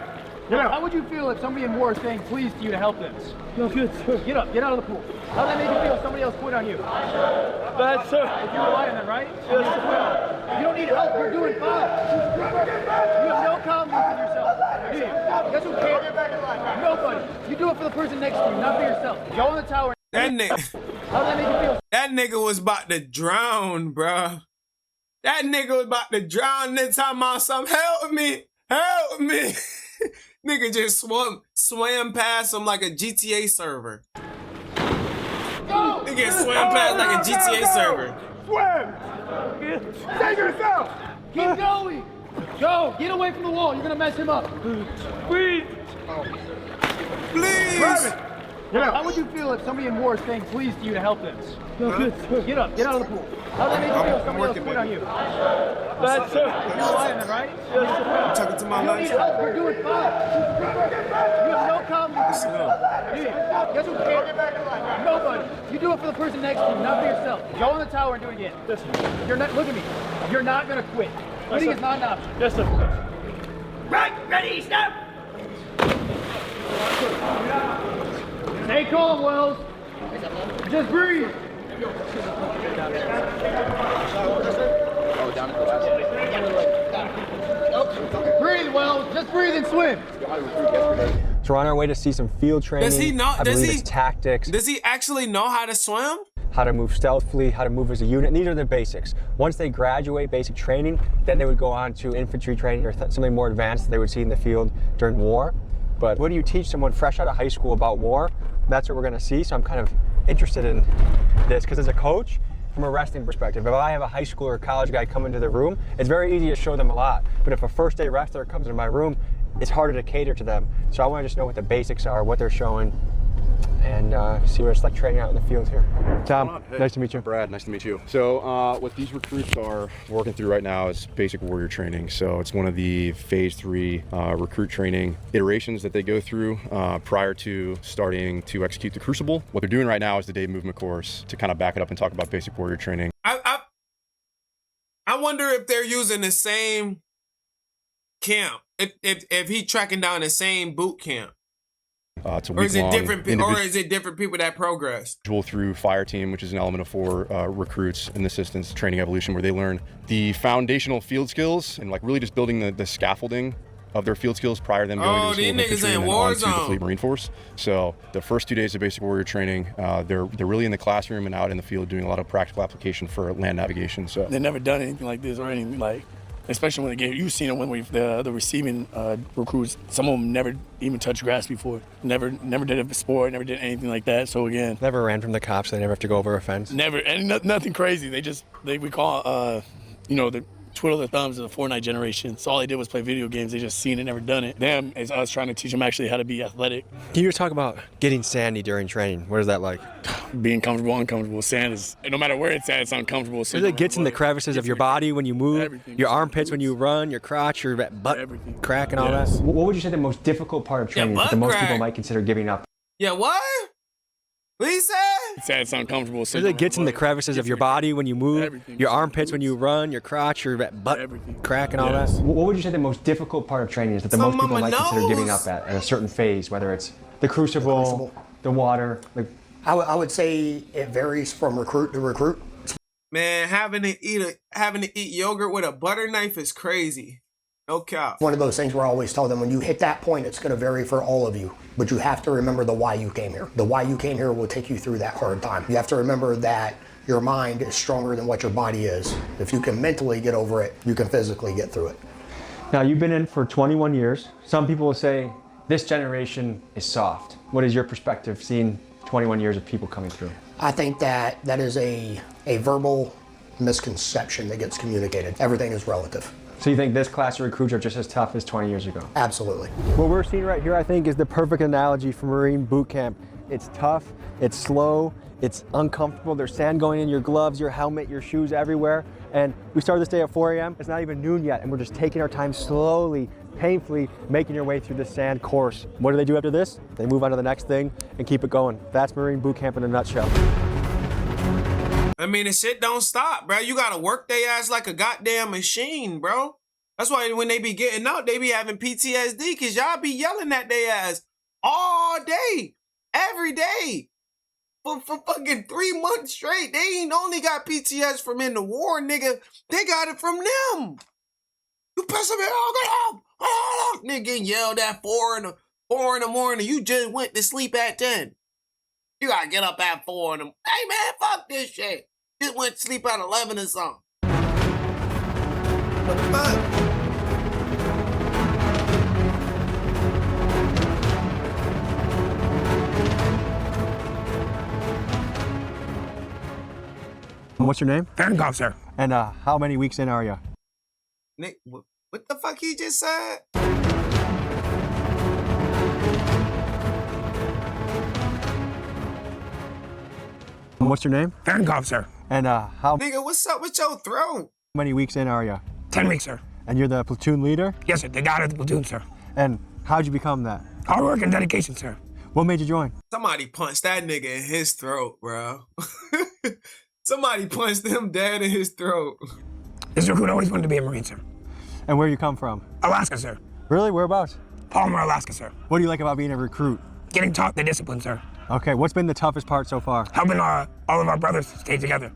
How would you feel if somebody in war is saying please to you to help them? No good, sir. Get up, get out of the pool. How does that make you feel if somebody else quit on you? Bad, sir. If you rely on them, right? Yes. You don't need help, you're doing fine. You have no confidence in yourself, do you? Guess who cares? Nobody. You do it for the person next to you, not for yourself. Go in the tower. That nigga. How does that make you feel? That nigga was about to drown, bro. That nigga was about to drown. Then talking about something. Help me. Nigga just swam past him like a GTA server. Nigga swam past like a GTA server. Swim! Save yourself! Keep going! Go! Get away from the wall, you're gonna mess him up. Please! Please. How would you feel if somebody in war is saying please to you to help them? Get up, get out of the pool. How does that make you feel if somebody else put on you? That's it. You're lying then, right? I'm talking to my You don't need help, we're doing fine. You have no confidence in yourself. Guess who cares? Nobody. You do it for the person next to you, not for yourself. Go on the tower and do it again. Listen, you're not, look at me. You're not gonna quit. Quitting is not an option. Yes, sir. Right, ready, stop! Stay calm, Wells. Just breathe. Breathe, Wells. Just breathe and swim. So we're on our way to see some field training. Does he know? I believe it's tactics. Does he actually know how to swim? How to move stealthily, how to move as a unit. And these are the basics. Once they graduate basic training, then they would go on to infantry training or something more advanced that they would see in the field during war. But what do you teach someone fresh out of high school about war? That's what we're gonna see. So I'm kind of interested in this because as a coach, from a wrestling perspective, if I have a high school or college guy come into the room, it's very easy to show them a lot. But if a first day wrestler comes into my room, it's harder to cater to them. So I want to just know what the basics are, what they're showing, and see what it's like training out in the field here. Tom, Hey, nice to meet you. Brad, nice to meet you. So what these recruits are working through right now is basic warrior training. So it's one of the phase 3 recruit training iterations that they go through prior to starting to execute the Crucible. What they're doing right now is the day movement course to kind of back it up and talk about basic warrior training. I wonder if they're using the same camp, if he tracking down the same boot camp. It's a Or is it week-long different people that progress? Through Fire Team, which is an element of 4 recruits and assistants training evolution, where they learn the foundational field skills and like really just building the scaffolding of their field skills prior to them going to the school of infantry and then onto the Fleet Marine Force. So the first 2 days of basic warrior training, they're really in the classroom and out in the field doing a lot of practical application for land navigation. So they've never done anything like this or anything like. Especially when they get, you've seen it when the receiving recruits, some of them never even touched grass before. Never did a sport, never did anything like that. So again. Never ran from the cops, they never have to go over a fence. Never, and nothing crazy. We call, the twiddle their thumbs of the Fortnite generation. So all they did was play video games. They just seen it, never done it. Them is us trying to teach them actually how to be athletic. Can you talk about getting sandy during training? What is that like? Being comfortable, uncomfortable. Sand is, no matter where it's at, it's uncomfortable. So it gets in the crevices of your body when you move, your armpits when you run, your crotch, your butt crack and all that. What would you say the most difficult part of training that the most people might consider giving up? Yeah, what? What he said? It's uncomfortable. So it gets in the crevices of your body when you move, your armpits when you run, your crotch, your butt crack and all that. What would you say the most difficult part of training is that the most people might consider giving up at a certain phase, whether it's the crucible, the water? Like, I would say it varies from recruit to recruit. Man, having to eat yogurt with a butter knife is crazy. No cap. One of those things where I always tell them, when you hit that point, it's going to vary for all of you. But you have to remember the why you came here. The why you came here will take you through that hard time. You have to remember that your mind is stronger than what your body is. If you can mentally get over it, you can physically get through it. Now, you've been in for 21 years. Some people will say this generation is soft. What is your perspective seeing 21 years of people coming through? I think that is a verbal misconception that gets communicated. Everything is relative. So you think this class of recruits are just as tough as 20 years ago? Absolutely. What we're seeing right here, I think, is the perfect analogy for Marine boot camp. It's tough, it's slow, it's uncomfortable. There's sand going in your gloves, your helmet, your shoes everywhere. And we started this day at 4 a.m. It's not even noon yet, and we're just taking our time slowly, painfully making your way through the sand course. What do they do after this? They move on to the next thing and keep it going. That's Marine boot camp in a nutshell. I mean, the shit don't stop, bro. You gotta work their ass like a goddamn machine, bro. That's why when they be getting out, they be having PTSD, because y'all be yelling at their ass all day, every day, for fucking 3 months straight. They ain't only got PTSD from in the war, nigga. They got it from them. You pissing me off, nigga, getting yelled at 4 in the morning. You just went to sleep at 10. You gotta get up at 4 in the morning. Hey, man, fuck this shit. Just went to sleep at 11 or something. What the fuck? What's your name? Handcuff, sir. And how many weeks in are you? Nick, what the fuck he just said? And what's your name? Farenkopf, sir. And how Nigga, what's up with your throat? many weeks in are you? 10 weeks, sir. And you're the platoon leader? Yes, sir. The guy of the platoon, sir. And how'd you become that? Hard work and dedication, sir. What made you join? Somebody punched that nigga in his throat, bro. Somebody punched him dead in his throat. This recruit always wanted to be a Marine, sir. And where you come from? Alaska, sir. Really? Whereabouts? Palmer, Alaska, sir. What do you like about being a recruit? Getting taught the discipline, sir. Okay, what's been the toughest part so far? Helping all of our brothers stay together.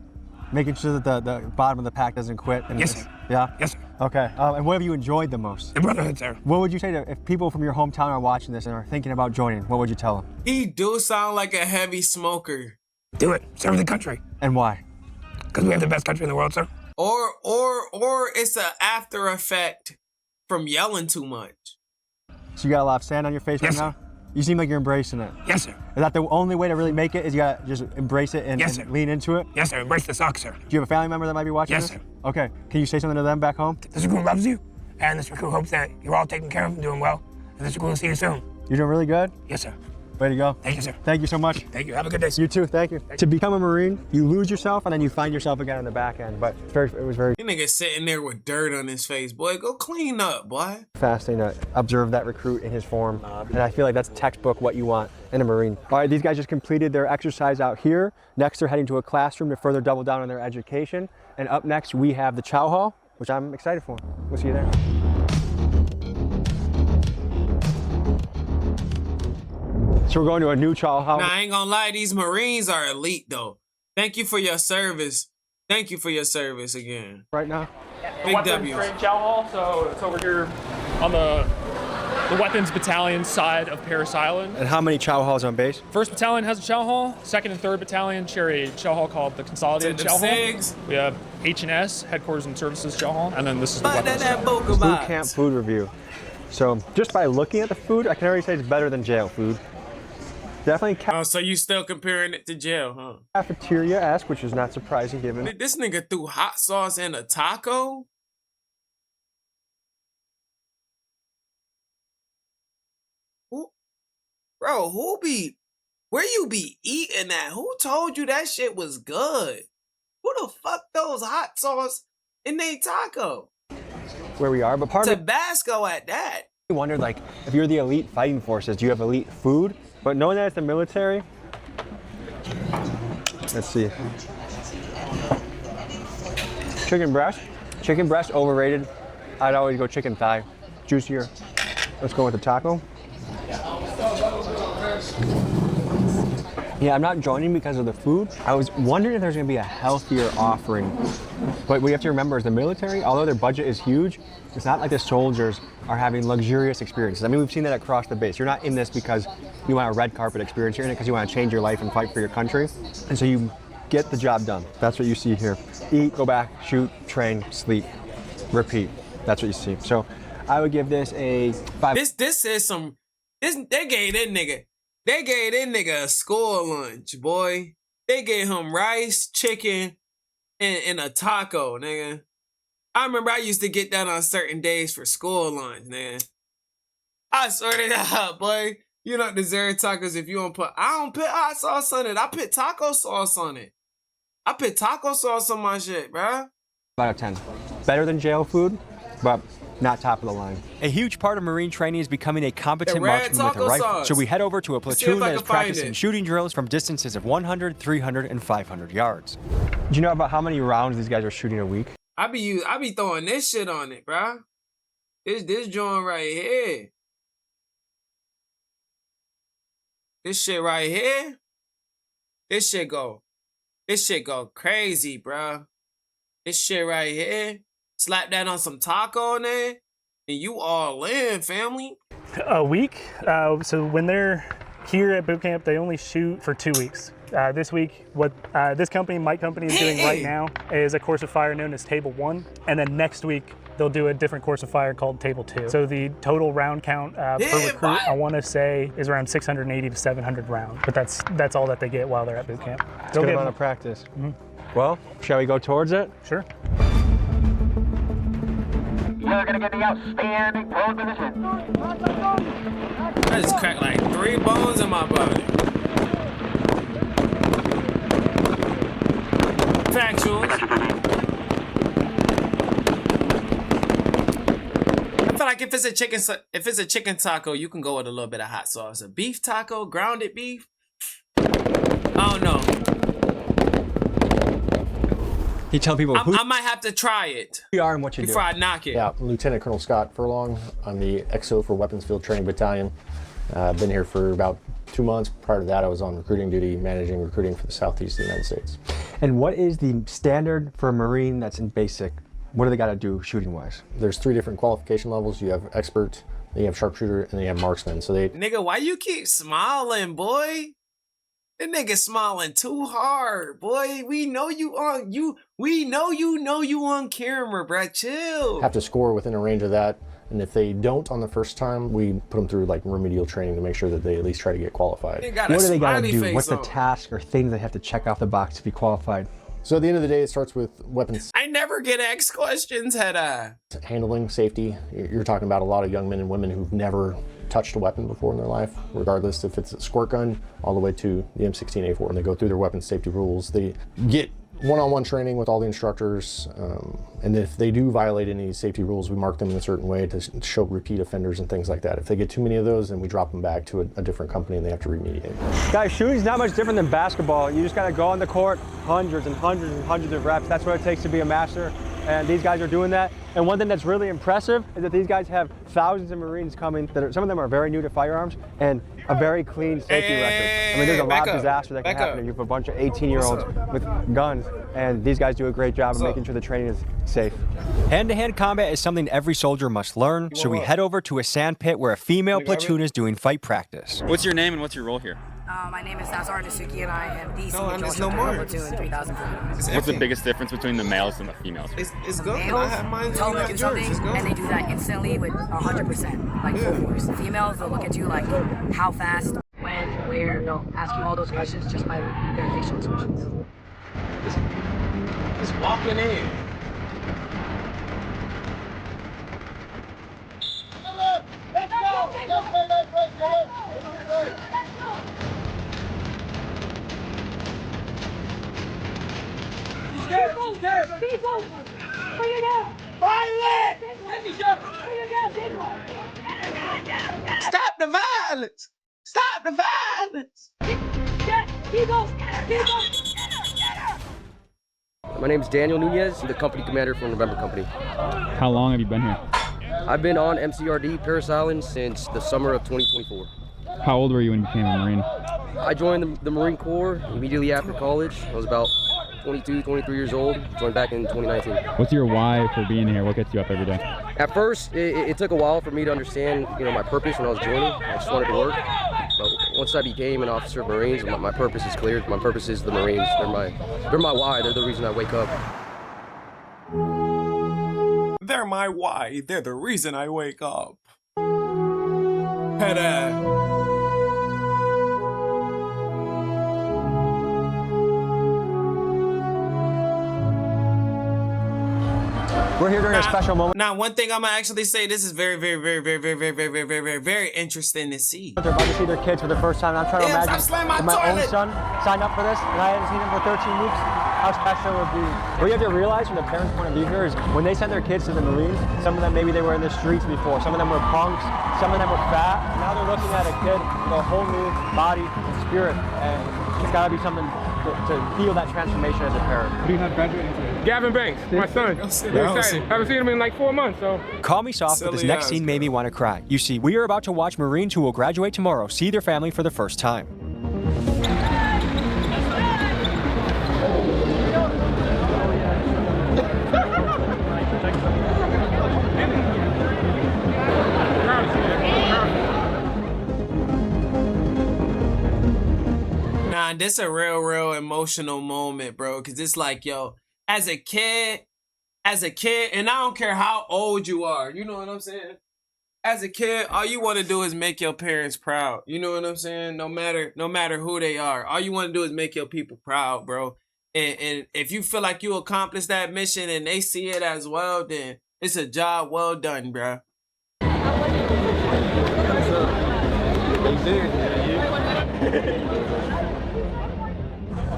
Making sure that the bottom of the pack doesn't quit? And Yes, sir. Yeah? Yes, sir. Okay, and what have you enjoyed the most? The brotherhood, sir. What would you say to if people from your hometown are watching this and are thinking about joining? What would you tell them? He do sound like a heavy smoker. Do it. Serve the country. And why? Because we have the best country in the world, sir. Or it's an after effect from yelling too much. So you got a lot of sand on your face Yes, right now? You seem like you're embracing it. Yes, sir. Is that the only way to really make it? Is you gotta just embrace it and, Yes, and sir. lean into it? Yes, sir. Embrace the suck, sir. Do you have a family member that might be watching Yes, this? sir. Okay. Can you say something to them back home? This recruit loves you, and this recruit hopes that you're all taken care of and doing well. And this recruit will see you soon. You're doing really good? Yes, sir. Way to go. Thank you, sir. Thank you so much. Thank you. Have a good day, sir. You too, thank you. To become a Marine, you lose yourself and then you find yourself again in the back end. But it was very You nigga sitting there with dirt on his face. Boy, go clean up, boy. fascinating to observe that recruit in his form. And I feel like that's textbook what you want in a Marine. All right, these guys just completed their exercise out here. Next, they're heading to a classroom to further double down on their education. And up next, we have the Chow Hall, which I'm excited for. We'll see you there. So we're going to a new Chow Hall. Nah, I ain't gonna lie, these Marines are elite though. Thank you for your service. Thank you for your service again. Right now. Big Weapons W. Training Chow Hall, so it's over here on the Weapons Battalion side of Paris Island. And how many Chow Halls on base? 1st Battalion has a Chow Hall. 2nd and 3rd Battalion share a Chow Hall called the Consolidated Chow Hall. We have H&S, Headquarters and Services Chow Hall, and then this is the Weapons Chow Hall. Boot camp food review. So just by looking at the food, I can already say it's better than jail food. Definitely Oh, so you still comparing it to jail, huh? cafeteria-esque, which is not surprising given. This nigga threw hot sauce in a taco? Bro, where you be eating that? Who told you that shit was good? Who the fuck those hot sauce in they taco? Where we are, but part of Tabasco at that. I wondered, like, if you're the elite fighting forces, do you have elite food? But knowing that it's the military, let's see. Chicken breast. Chicken breast, overrated. I'd always go chicken thigh. Juicier. Let's go with the taco. Yeah, I'm not joining because of the food. I was wondering if there's gonna be a healthier offering. But what you have to remember is the military, although their budget is huge, it's not like the soldiers are having luxurious experiences. I mean, we've seen that across the base. You're not in this because you want a red carpet experience. You're in it because you want to change your life and fight for your country. And so you get the job done. That's what you see here. Eat, go back, shoot, train, sleep, repeat. That's what you see. So I would give this a 5. This is some. They gave that nigga a school lunch, boy. They gave him rice, chicken, and a taco, nigga. I remember I used to get that on certain days for school lunch, nigga. I swear to God, boy. You don't deserve tacos if you don't put. I don't put hot sauce on it. I put taco sauce on it. I put taco sauce on my shit, bruh. 5 out of 10. Better than jail food, but not top of the line. A huge part of Marine training is becoming a competent The red marksman with a taco rifle. sauce. So we head over to a Let's see if platoon I that is can find practicing it. shooting drills from distances of 100, 300, and 500 yards. Do you know about how many rounds these guys are shooting a week? I be throwing this shit on it, bruh. This joint right here. This shit right here. This shit go crazy, bruh. This shit right here. Slap that on some taco in there, and you all in, family. A week. So when they're here at boot camp, they only shoot for 2 weeks. This week, what this company, my company, is doing right now is a course of fire known as Table 1, and then next week they'll do a different course of fire called Table 2. So the total round count per recruit, I want to say, is around 680 to 700 rounds. But that's all that they get while they're at boot camp. It's a good amount of practice. Well, shall we go towards it? Sure. You're gonna get the outstanding pole position. I just cracked like 3 bones in my body. Factual. I feel like if it's a chicken taco, you can go with a little bit of hot sauce. A beef taco, grounded beef. I don't know. You tell people who I might have to try it. you are and what you before do. I knock it. Yeah, Lieutenant Colonel Scott Furlong. I'm the XO for Weapons Field Training Battalion. I've been here for about 2 months. Prior to that, I was on recruiting duty, managing recruiting for the Southeast of the United States. And what is the standard for a Marine that's in basic? What do they got to do shooting-wise? There's 3 different qualification levels. You have expert, then you have sharpshooter, and then you have marksman. So they Nigga, why you keep smiling, boy? That nigga smiling too hard, boy. We know you on camera, bruh. Chill. have to score within a range of that. And if they don't on the first time, we put them through like remedial training to make sure that they at least try to get qualified. What do they got to do? What's the task or things they have to check off the box to be qualified? So at the end of the day, it starts with weapons. I never get asked questions, had I? Handling, safety. You're talking about a lot of young men and women who've never touched a weapon before in their life, regardless if it's a squirt gun all the way to the M16A4. And they go through their weapons safety rules. They get one-on-one training with all the instructors. And if they do violate any safety rules, we mark them in a certain way to show repeat offenders and things like that. If they get too many of those, then we drop them back to a different company and they have to remediate. Guys, shooting's not much different than basketball. You just got to go on the court, hundreds and hundreds and hundreds of reps. That's what it takes to be a master. And these guys are doing that. And one thing that's really impressive is that these guys have thousands of Marines coming. Some of them are very new to firearms and a very clean safety record. I mean, there's a lot of disaster that can happen if you have a bunch of 18-year-olds with guns. And these guys do a great job of making sure the training is safe. Hand-to-hand combat is something every soldier must learn, so we head over to a sand pit where a female platoon is doing fight practice. What's your name and what's your role here? My name is Nazar Nasuki and I am the No, senior there's drill no instructor more. platoon 3000. What's the biggest difference between the males and the females? It's good. I Males, have mine. tell them to do Yours. something, It's good. and they do that instantly with 100%, like full force. Females, they'll look at you like how fast, when, where, they'll ask you all those questions just by their facial expressions. Just walking in. Stop the violence! Stop the violence! My name is Daniel Nunez, I'm the company commander for November Company. How long have you been here? I've been on MCRD Paris Island since the summer of 2024. How old were you when you became a Marine? I joined the Marine Corps immediately after college. I was about 22, 23 years old, joined back in 2019. What's your why for being here? What gets you up every day? At first, it took a while for me to understand, my purpose when I was joining. I just wanted to work. But once I became an officer of Marines, my purpose is clear. My purpose is the Marines. They're my why. They're the reason I wake up. They're my why. They're the reason I wake up. Head We're here during a special moment. Now, one thing I'm gonna actually say, this is very, very, very, very, very, very, very, very, very, very, very interesting to see. They're about to see their kids for the first time. I'm trying to Damn, imagine stop slamming my if my own toilet. son signed up for this and I hadn't seen him for 13 weeks, how special it would be. What you have to realize from the parents' point of view here is when they send their kids to the Marines, some of them maybe they were in the streets before, some of them were punks, some of them were fat. Now they're looking at a kid with a whole new body and spirit, and it's got to be something to feel that transformation as a parent. Who do you have graduating today? Gavin Banks, my son. We're excited. Haven't seen him in like 4 months, so. Call me soft, but this Silly next ass scene made me want to cry. You see, we are about to watch Marines who will graduate tomorrow see their family for the first time. Nah, this a real emotional moment, bro. Cause it's like, yo, as a kid, and I don't care how old you are, you know what I'm saying? As a kid, all you want to do is make your parents proud. You know what I'm saying? No matter who they are, all you want to do is make your people proud, bro. And if you feel like you accomplished that mission and they see it as well, then it's a job well done, bro.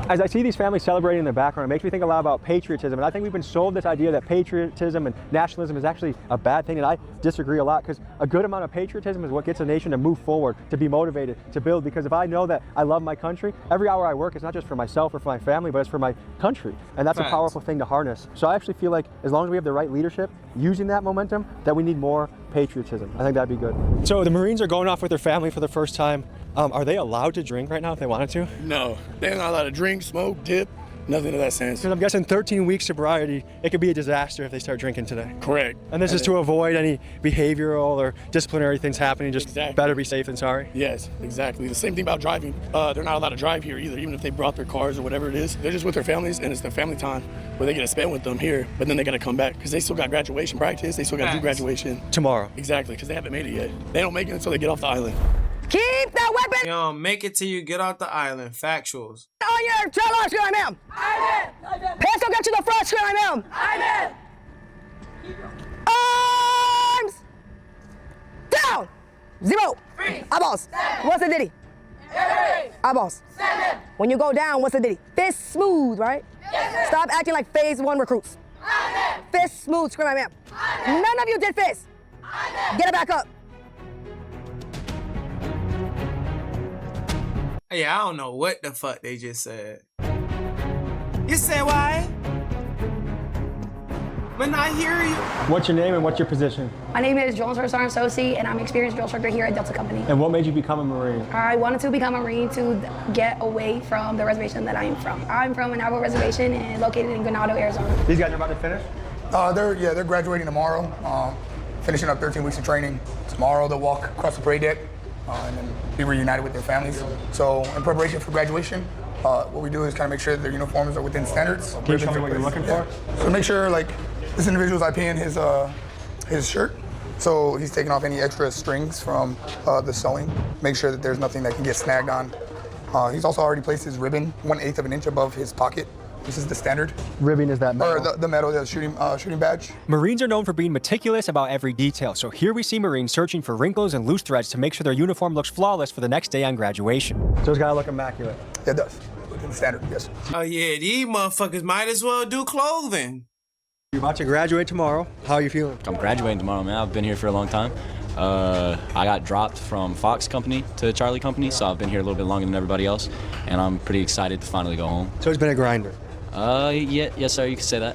As I see these families celebrating in the background, it makes me think a lot about patriotism. And I think we've been sold this idea that patriotism and nationalism is actually a bad thing. And I disagree a lot, because a good amount of patriotism is what gets a nation to move forward, to be motivated, to build. Because if I know that I love my country, every hour I work is not just for myself or for my family, but it's for my country. And that's a powerful thing to harness. So I actually feel like as long as we have the right leadership using that momentum, that we need more patriotism. I think that'd be good. So the Marines are going off with their family for the first time. Are they allowed to drink right now if they wanted to? No, they're not allowed to drink, smoke, dip, nothing of that sense. Because I'm guessing 13 weeks sobriety, it could be a disaster if they start drinking today. Correct. And this is to avoid any behavioral or disciplinary things happening, just better be safe than sorry? Yes, exactly. The same thing about driving. They're not allowed to drive here either, even if they brought their cars or whatever it is. They're just with their families, and it's their family time where they get to spend with them here, but then they got to come back because they still got graduation practice. They still got to do graduation. Tomorrow. Exactly, because they haven't made it yet. They don't make it until they get off the island. Keep that weapon! You don't make it till you get off the island. Factuals. On your trail line, scream, I am. Hands go get to the front, scream, I am. Arms down. 0. Eyeballs. What's the ditty? Eyeballs. When you go down, what's the ditty? Fist smooth, right? Stop acting like phase 1 recruits. Fist smooth, scream, I am. None of you did fist. Get it back up. Yeah, I don't know what the fuck they just said. You say why? When I hear you. What's your name and what's your position? My name is Joel Sergeant Sosi, and I'm an experienced drill instructor here at Delta Company. And what made you become a Marine? I wanted to become a Marine to get away from the reservation that I am from. I'm from an Apparel reservation and located in Ganado, Arizona. These guys are about to finish? They're graduating tomorrow, finishing up 13 weeks of training. Tomorrow they'll walk across the parade deck and then be reunited with their families. So in preparation for graduation, what we do is kind of make sure that their uniforms are within standards. Can you show me what you're looking for? So make sure, like, this individual's IPing his shirt. So he's taking off any extra strings from the sewing. Make sure that there's nothing that can get snagged on. He's also already placed his ribbon 1/8 of an inch above his pocket. This is the standard. Ribbon is that medal? Or the medal, the shooting badge. Marines are known for being meticulous about every detail, so here we see Marines searching for wrinkles and loose threads to make sure their uniform looks flawless for the next day on graduation. So it's gotta look immaculate. It does. Within the standard, yes. Oh yeah, these motherfuckers might as well do clothing. You're about to graduate tomorrow. How are you feeling? I'm graduating tomorrow, man. I've been here for a long time. I got dropped from Fox Company to Charlie Company, so I've been here a little bit longer than everybody else, and I'm pretty excited to finally go home. So it's been a grinder. Yes, sir, you can say that.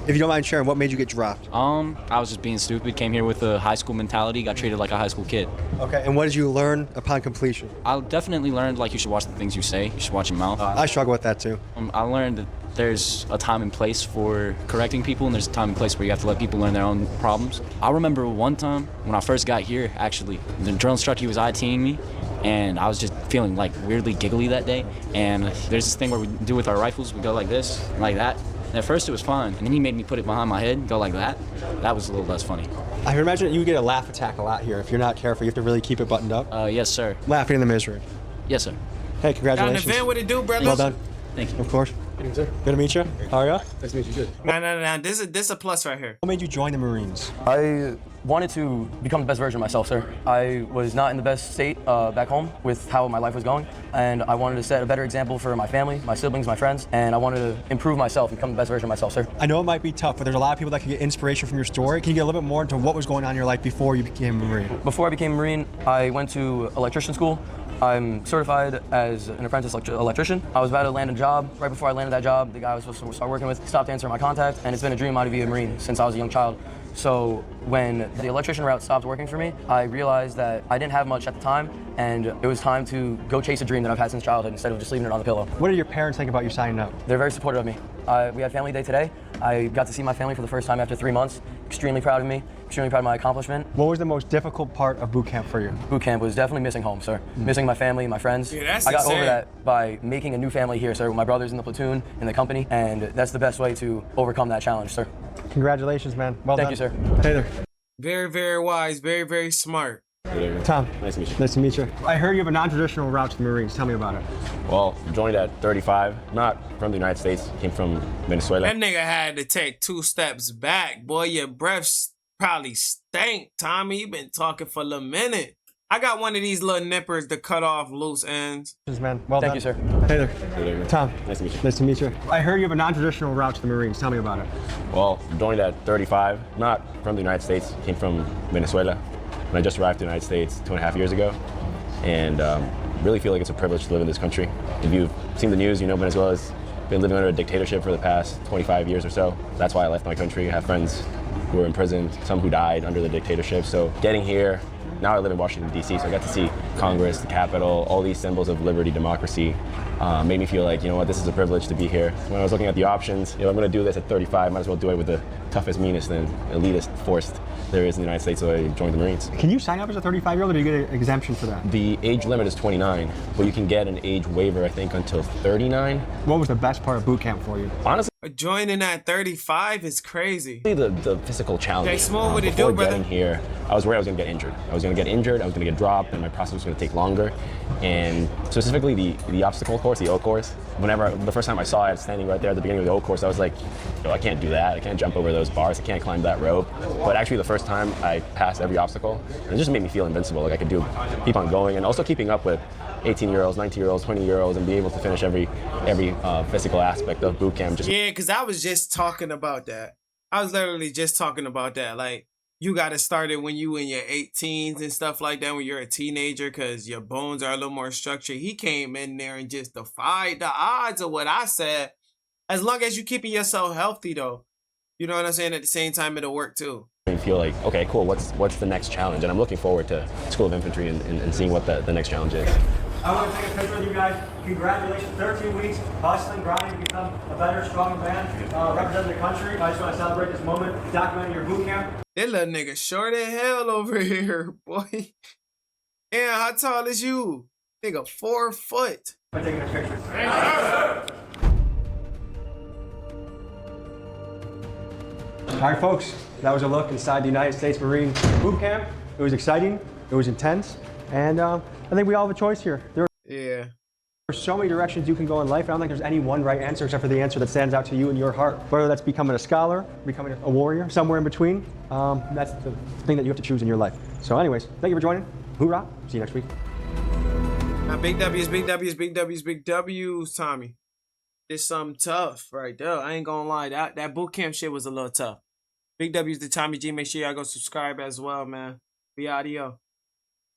If you don't mind sharing, what made you get dropped? I was just being stupid, came here with a high school mentality, got treated like a high school kid. Okay, and what did you learn upon completion? I definitely learned, like, you should watch the things you say, you should watch your mouth. I struggle with that too. I learned that there's a time and place for correcting people, and there's a time and place where you have to let people learn their own problems. I remember one time when I first got here, actually, the drill instructor, he was ITing me, and I was just feeling like weirdly giggly that day. And there's this thing where we do with our rifles, we go like this, like that. And at first it was fine, and then he made me put it behind my head and go like that. That was a little less funny. I can imagine that you get a laugh attack a lot here. If you're not careful, you have to really keep it buttoned up. Yes, sir. Laughing in the misery. Yes, sir. Hey, congratulations. Got an event, what it do, brothers? Well done. Thank you. Of course. Good, sir. Good to meet you. How are you? Nice to meet you. Good. No. This is a plus right here. What made you join the Marines? I wanted to become the best version of myself, sir. I was not in the best state back home with how my life was going, and I wanted to set a better example for my family, my siblings, my friends, and I wanted to improve myself and become the best version of myself, sir. I know it might be tough, but there's a lot of people that can get inspiration from your story. Can you get a little bit more into what was going on in your life before you became a Marine? Before I became a Marine, I went to electrician school. I'm certified as an apprentice electrician. I was about to land a job. Right before I landed that job, the guy I was supposed to start working with stopped answering my contact, and it's been a dream of mine to be a Marine since I was a young child. So when the electrician route stopped working for me, I realized that I didn't have much at the time, and it was time to go chase a dream that I've had since childhood instead of just leaving it on the pillow. What did your parents think about you signing up? They're very supportive of me. We had family day today. I got to see my family for the first time after 3 months. Extremely proud of me, extremely proud of my accomplishment. What was the most difficult part of boot camp for you? Boot camp was definitely missing home, sir. Missing my family, my friends. Yeah, that's I got insane. over that by making a new family here, sir, with my brothers in the platoon, in the company, and that's the best way to overcome that challenge, sir. Congratulations, man. Well done. Thank you, sir. Hey there. Very, very wise, very, very smart. Tom. Nice to meet you. Nice to meet you. I heard you have a non-traditional route to the Marines. Tell me about it. Well, joined at 35. Not from the United States. Came from Venezuela. That nigga had to take 2 steps back. Boy, your breath probably stank, Tommy. You been talking for a minute. I got one of these little nippers to cut off loose ends. Man, well Thank done. you, sir. Hey there. Hey there, man. Tom. Nice to meet you. Nice to meet you. I heard you have a non-traditional route to the Marines. Tell me about it. Well, joined at 35. Not from the United States. Came from Venezuela. And I just arrived to the United States 2.5 years ago. And really feel like it's a privilege to live in this country. If you've seen the news, you know Venezuela's been living under a dictatorship for the past 25 years or so. That's why I left my country. I have friends who were imprisoned, some who died under the dictatorship. So getting here, now I live in Washington, D.C., so I got to see Congress, the Capitol, all these symbols of liberty, democracy. Made me feel like, you know what, this is a privilege to be here. When I was looking at the options, I'm going to do this at 35, might as well do it with the toughest, meanest, and elitist force there is in the United States, so I joined the Marines. Can you sign up as a 35-year-old, or do you get an exemption for that? The age limit is 29, but you can get an age waiver, I think, until 39. What was the best part of boot camp for you? Honestly, joining at 35 is crazy. The physical challenge. Okay, Small, what it before do, brother? getting here, I was worried I was going to get injured. I was going to get injured, I was going to get dropped, and my process was going to take longer. And specifically the obstacle course, the O course, the first time I saw it standing right there at the beginning of the O course, I was like, yo, I can't do that. I can't jump over those bars. I can't climb that rope. But actually the first time I passed every obstacle, and it just made me feel invincible. Like I could keep on going, and also keeping up with 18-year-olds, 19-year-olds, 20-year-olds, and be able to finish every physical aspect of boot camp. Yeah, because I was just talking about that. I was literally just talking about that. Like, you got to start it when you in your 18s and stuff like that, when you're a teenager, because your bones are a little more structured. He came in there and just defied the odds of what I said. As long as you're keeping yourself healthy, though. You know what I'm saying? At the same time, it'll work, too. I feel like, okay, cool, what's the next challenge? And I'm looking forward to School of Infantry and seeing what the next challenge is. I want to take a picture with you guys. Congratulations, 13 weeks, hustling, grinding to become a better, stronger man, representing the country. I just want to celebrate this moment, documenting your boot camp. That little nigga short as hell over here, boy. Yeah, how tall is you? Nigga, 4 foot. I'm taking a picture. All right, folks, that was a look inside the United States Marine boot camp. It was exciting, it was intense, and I think we all have a choice here. There are so many directions you can go in life. I don't think there's any one right answer except for the answer that stands out to you in your heart. Whether that's becoming a scholar, becoming a warrior, somewhere in between, that's the thing that you have to choose in your life. So anyways, thank you for joining. Hoorah. See you next week. Now, big W's, big W's, big W's, big W's, Tommy. It's something tough right there. I ain't gonna lie. That boot camp shit was a little tough. Big W's to Tommy G. Make sure y'all go subscribe as well, man. We out of here.